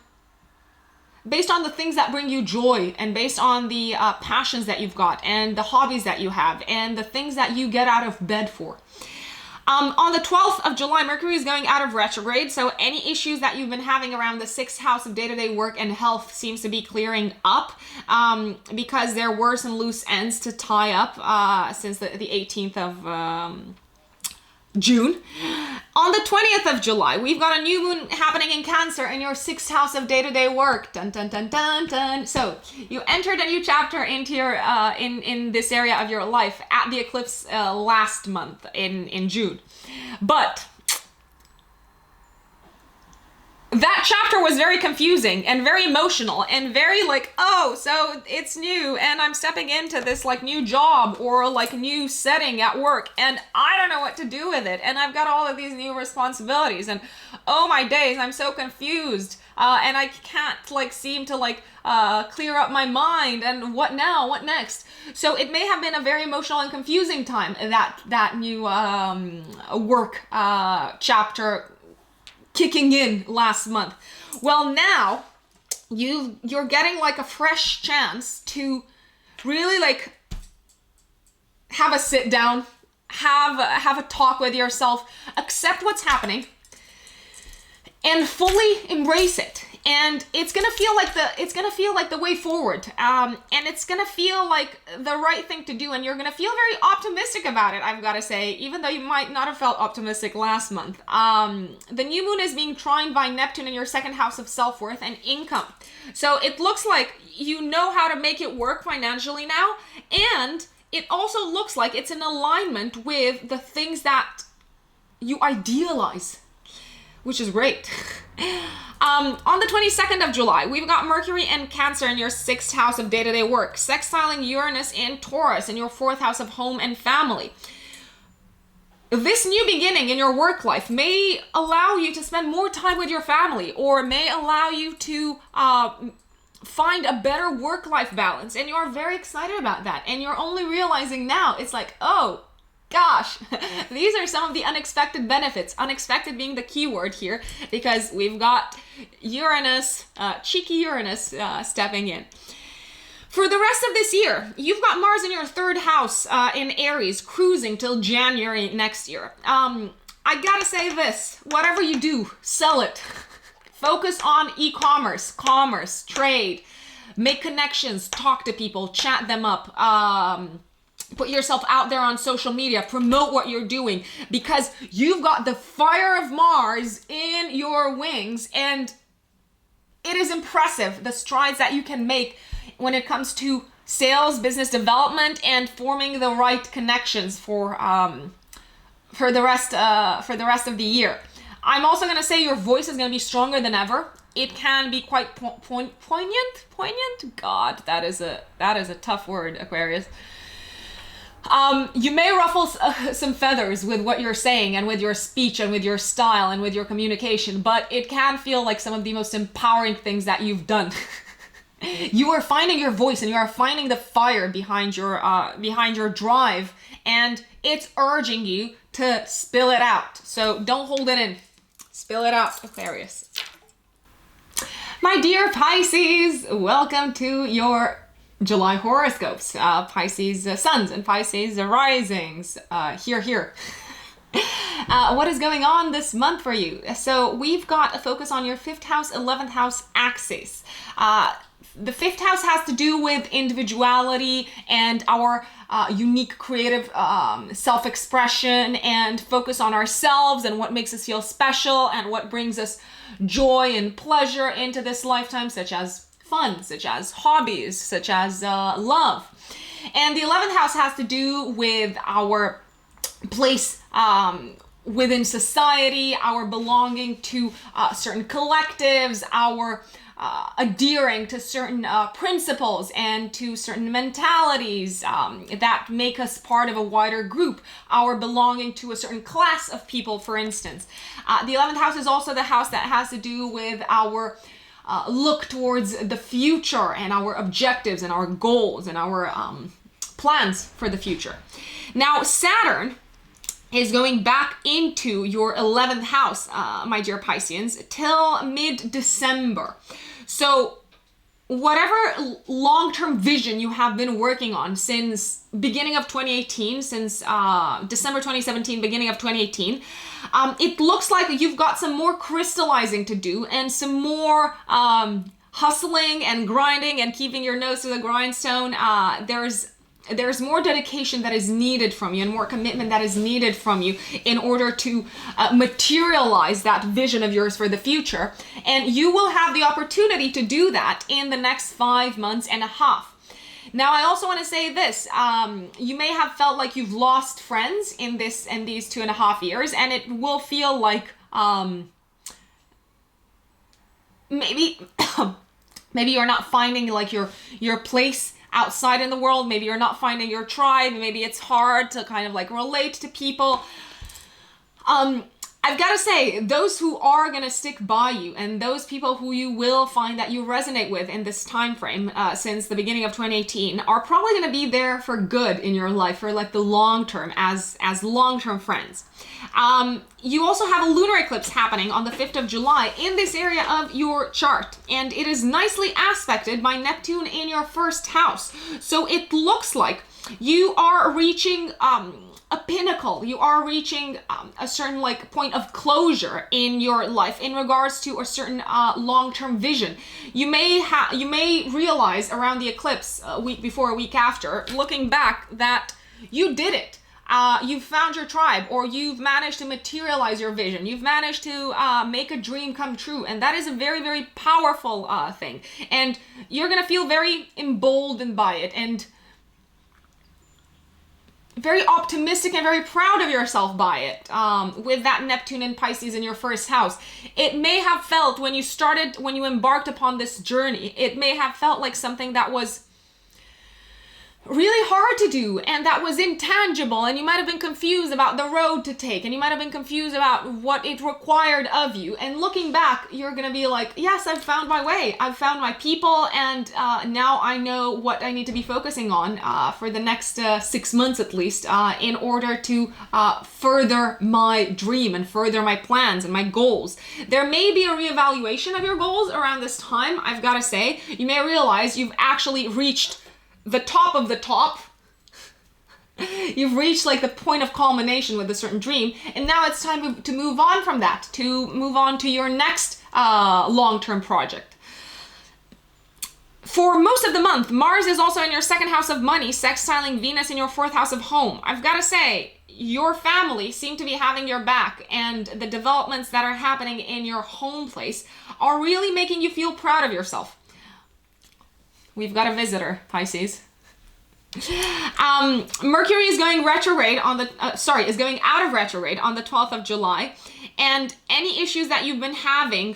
the things that bring you joy and based on the passions that you've got and the hobbies that you have and the things that you get out of bed for. On the 12th of July, Mercury is going out of retrograde, so any issues that you've been having around the 6th house of day-to-day work and health seems to be clearing up because there were some loose ends to tie up since the 18th of June. On the 20th of July, we've got a new moon happening in Cancer in your 6th house of day-to-day work. Dun, dun, dun, dun, dun. So you entered a new chapter into your in this area of your life at the eclipse last month in June. But that chapter was very confusing and very emotional and very like, oh, so it's new and I'm stepping into this like new job or like new setting at work and I don't know what to do with it. And I've got all of these new responsibilities and oh my days, I'm so confused. And I can't like seem to like clear up my mind and what now, what next? So it may have been a very emotional and confusing time, that new work chapter kicking in last month. Well, now you're getting like a fresh chance to really like have a sit down, have a talk with yourself, accept what's happening and fully embrace it. And it's gonna feel like the way forward, and it's gonna feel like the right thing to do, and you're gonna feel very optimistic about it, I've gotta say, even though you might not have felt optimistic last month. The new moon is being trined by Neptune in your 2nd house of self-worth and income. So it looks like you know how to make it work financially now, and it also looks like it's in alignment with the things that you idealize, which is great. On the 22nd of July, we've got Mercury and Cancer in your 6th house of day-to-day work, sextiling Uranus in Taurus in your 4th house of home and family. This new beginning in your work life may allow you to spend more time with your family or may allow you to find a better work-life balance. And you're very excited about that. And you're only realizing now, it's like, oh, gosh, these are some of the unexpected benefits. Unexpected being the key word here, because we've got Uranus, cheeky Uranus, stepping in. For the rest of this year, you've got Mars in your 3rd house in Aries, cruising till January next year. I gotta say this, whatever you do, sell it. Focus on e-commerce, commerce, trade, make connections, talk to people, chat them up, put yourself out there on social media, promote what you're doing, because you've got the fire of Mars in your wings and it is impressive, the strides that you can make when it comes to sales, business development, and forming the right connections for the rest of the year. I'm also going to say your voice is going to be stronger than ever. It can be quite poignant. God, that is a tough word, Aquarius. You may ruffle some feathers with what you're saying and with your speech and with your style and with your communication, but it can feel like some of the most empowering things that you've done. You are finding your voice and you are finding the fire behind your drive, and it's urging you to spill it out. So don't hold it in. Spill it out, Aquarius. My dear Pisces, welcome to your July horoscopes. Pisces suns and Pisces risings. Here. What is going on this month for you? So we've got a focus on your 5th house, 11th house axis. The 5th house has to do with individuality and our unique creative self-expression and focus on ourselves and what makes us feel special and what brings us joy and pleasure into this lifetime, such as fun, such as hobbies, such as love. And the 11th house has to do with our place within society, our belonging to certain collectives, our adhering to certain principles and to certain mentalities that make us part of a wider group, our belonging to a certain class of people, for instance. The 11th house is also the house that has to do with our look towards the future and our objectives and our goals and our plans for the future. Now, Saturn is going back into your 11th house, my dear Pisceans, till mid-December. So whatever long-term vision you have been working on since beginning of 2018, since December 2017, beginning of 2018, it looks like you've got some more crystallizing to do and some more hustling and grinding and keeping your nose to the grindstone. There's more dedication that is needed from you and more commitment that is needed from you in order to materialize that vision of yours for the future. And you will have the opportunity to do that in the next 5 months and a half. Now, I also want to say this. You may have felt like you've lost friends in these 2.5 years, and it will feel like maybe you're not finding like your place outside in the world. Maybe you're not finding your tribe. Maybe it's hard to kind of like relate to people. I've got to say, those who are going to stick by you and those people who you will find that you resonate with in this time frame since the beginning of 2018 are probably going to be there for good in your life for like the long term as long-term friends. You also have a lunar eclipse happening on the 5th of July in this area of your chart, and it is nicely aspected by Neptune in your 1st house. So it looks like you are reaching a pinnacle. You are reaching a certain like point of closure in your life in regards to a certain long-term vision. You may realize around the eclipse, a week before, a week after, looking back, that you did it. You've found your tribe, or you've managed to materialize your vision. You've managed to make a dream come true. And that is a very, very powerful thing. And you're going to feel very emboldened by it and very optimistic and very proud of yourself by it, with that Neptune and Pisces in your 1st house. It may have felt when you embarked upon this journey, it may have felt like something that was really hard to do and that was intangible, and you might have been confused about the road to take, and you might have been confused about what it required of you. And looking back, you're gonna be like, yes, I've found my way, I've found my people, and now I know what I need to be focusing on for the next 6 months at least, in order to further my dream and further my plans and my goals. There may be a reevaluation of your goals around this time. I've got to say, you may realize you've actually reached the top of the top. You've reached like the point of culmination with a certain dream, and now it's time to move on from that, to move on to your next long-term project. For most of the month, Mars is also in your 2nd house of money, sextiling Venus in your 4th house of home. I've got to say, your family seem to be having your back, and the developments that are happening in your home place are really making you feel proud of yourself. We've got a visitor, Pisces. Mercury is going retrograde on the, is going out of retrograde on the 12th of July. And any issues that you've been having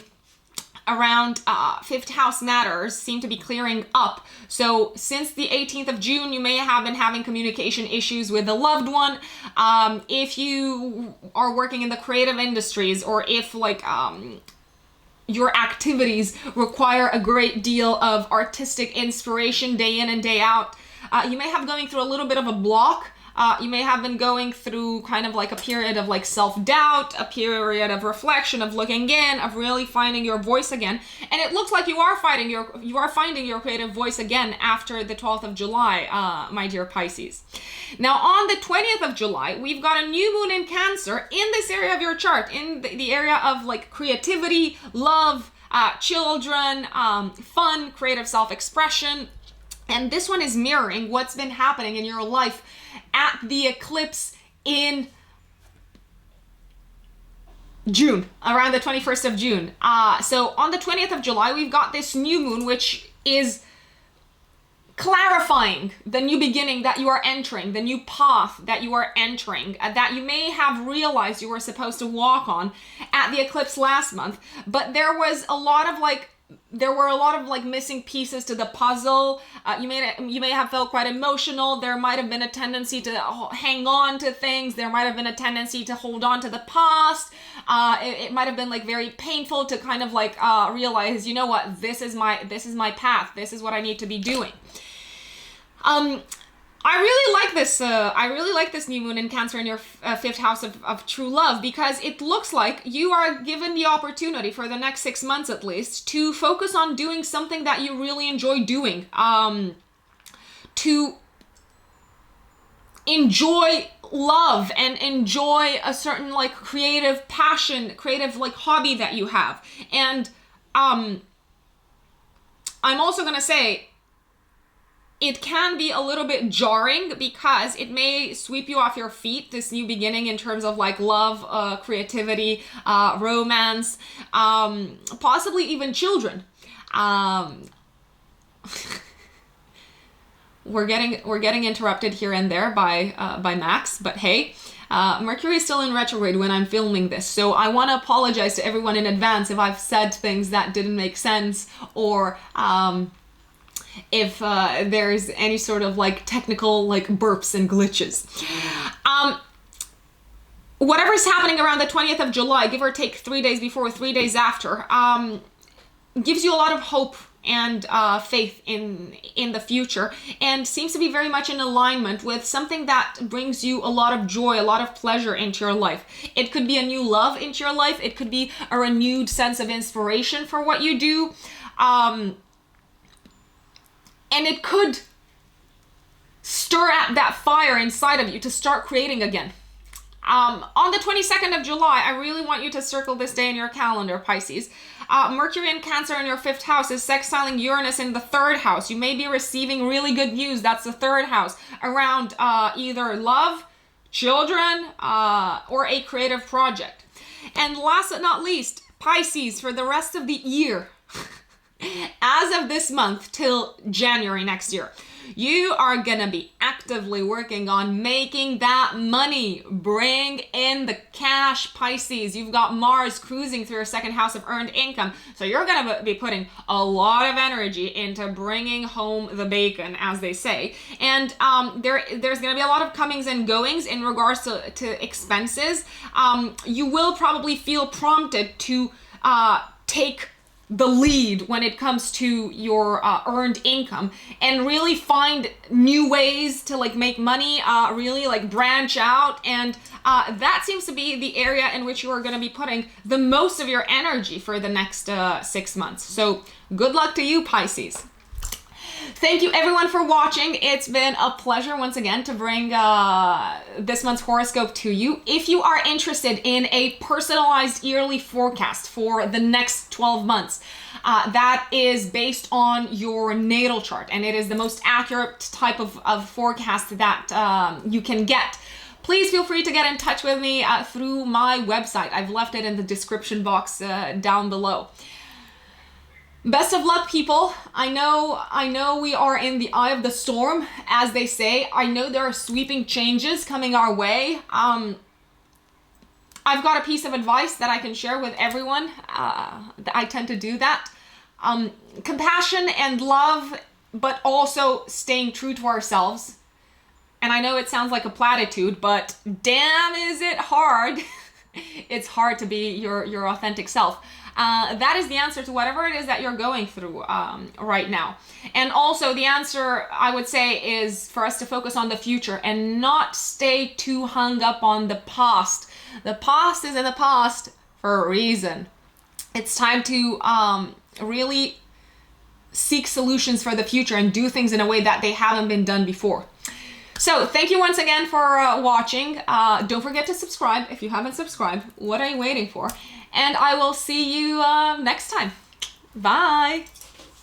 around fifth house matters seem to be clearing up. So since the 18th of June, you may have been having communication issues with a loved one. If you are working in the creative industries, or if like your activities require a great deal of artistic inspiration day in and day out, you may have going through a little bit of a block. You may have been going through kind of like a period of like self-doubt, a period of reflection, of looking in, of really finding your voice again. And it looks like you are finding your creative voice again after the 12th of July, my dear Pisces. Now on the 20th of July, we've got a new moon in Cancer in this area of your chart, in the area of like creativity, love, children, fun, creative self-expression. And this one is mirroring what's been happening in your life at the eclipse in June, around the 21st of June. So on the 20th of July, we've got this new moon, which is clarifying the new beginning that you are entering, the new path that you are entering, that you may have realized you were supposed to walk on at the eclipse last month. But there were a lot of missing pieces to the puzzle. You may have felt quite emotional. There might have been a tendency to hang on to things. There might have been a tendency to hold on to the past. It might have been like very painful to kind of like realize, you know what, this is my path. This is what I need to be doing. I really like this new moon in Cancer in your fifth house of true love, because it looks like you are given the opportunity for the next 6 months at least to focus on doing something that you really enjoy doing, to enjoy love and enjoy a certain like creative passion, creative like hobby that you have. And I'm also gonna say, it can be a little bit jarring because it may sweep you off your feet, this new beginning in terms of like love, creativity, romance, possibly even children. We're getting interrupted here and there by Max, but hey, Mercury is still in retrograde when I'm filming this, so I want to apologize to everyone in advance if I've said things that didn't make sense, or if there's any sort of like technical like burps and glitches. Whatever's happening around the 20th of July, give or take 3 days before, 3 days after, gives you a lot of hope and faith in the future, and seems to be very much in alignment with something that brings you a lot of joy, a lot of pleasure into your life. It could be a new love into your life. It could be a renewed sense of inspiration for what you do. And it could stir at that fire inside of you to start creating again. On the 22nd of July, I really want you to circle this day in your calendar, Pisces. Mercury in Cancer in your fifth house is sextiling Uranus in the third house. You may be receiving really good news, that's the third house, around either love, children, or a creative project. And last but not least, Pisces, for the rest of the year, as of this month till January next year, you are gonna be actively working on making that money. Bring in the cash, Pisces. You've got Mars cruising through your second house of earned income, so you're gonna be putting a lot of energy into bringing home the bacon, as they say. And there's gonna be a lot of comings and goings in regards to expenses. You will probably feel prompted to take the lead when it comes to your earned income and really find new ways to like make money, really like branch out. And that seems to be the area in which you are going to be putting the most of your energy for the next 6 months. So good luck to you, Pisces. Thank you everyone for watching. It's been a pleasure once again to bring this month's horoscope to you. If you are interested in a personalized yearly forecast for the next 12 months, that is based on your natal chart, and it is the most accurate type of forecast that you can get, please feel free to get in touch with me through my website. I've left it in the description box down below. Best of luck, people. I know we are in the eye of the storm, as they say. I know there are sweeping changes coming our way. I've got a piece of advice that I can share with everyone. I tend to do that. Compassion and love, but also staying true to ourselves. And I know it sounds like a platitude, but damn is it hard. It's hard to be your authentic self. That is the answer to whatever it is that you're going through right now. And also the answer, I would say, is for us to focus on the future and not stay too hung up on the past. The past is in the past for a reason. It's time to really seek solutions for the future and do things in a way that they haven't been done before. So thank you once again for watching. Don't forget to subscribe if you haven't subscribed. What are you waiting for? And I will see you next time. Bye.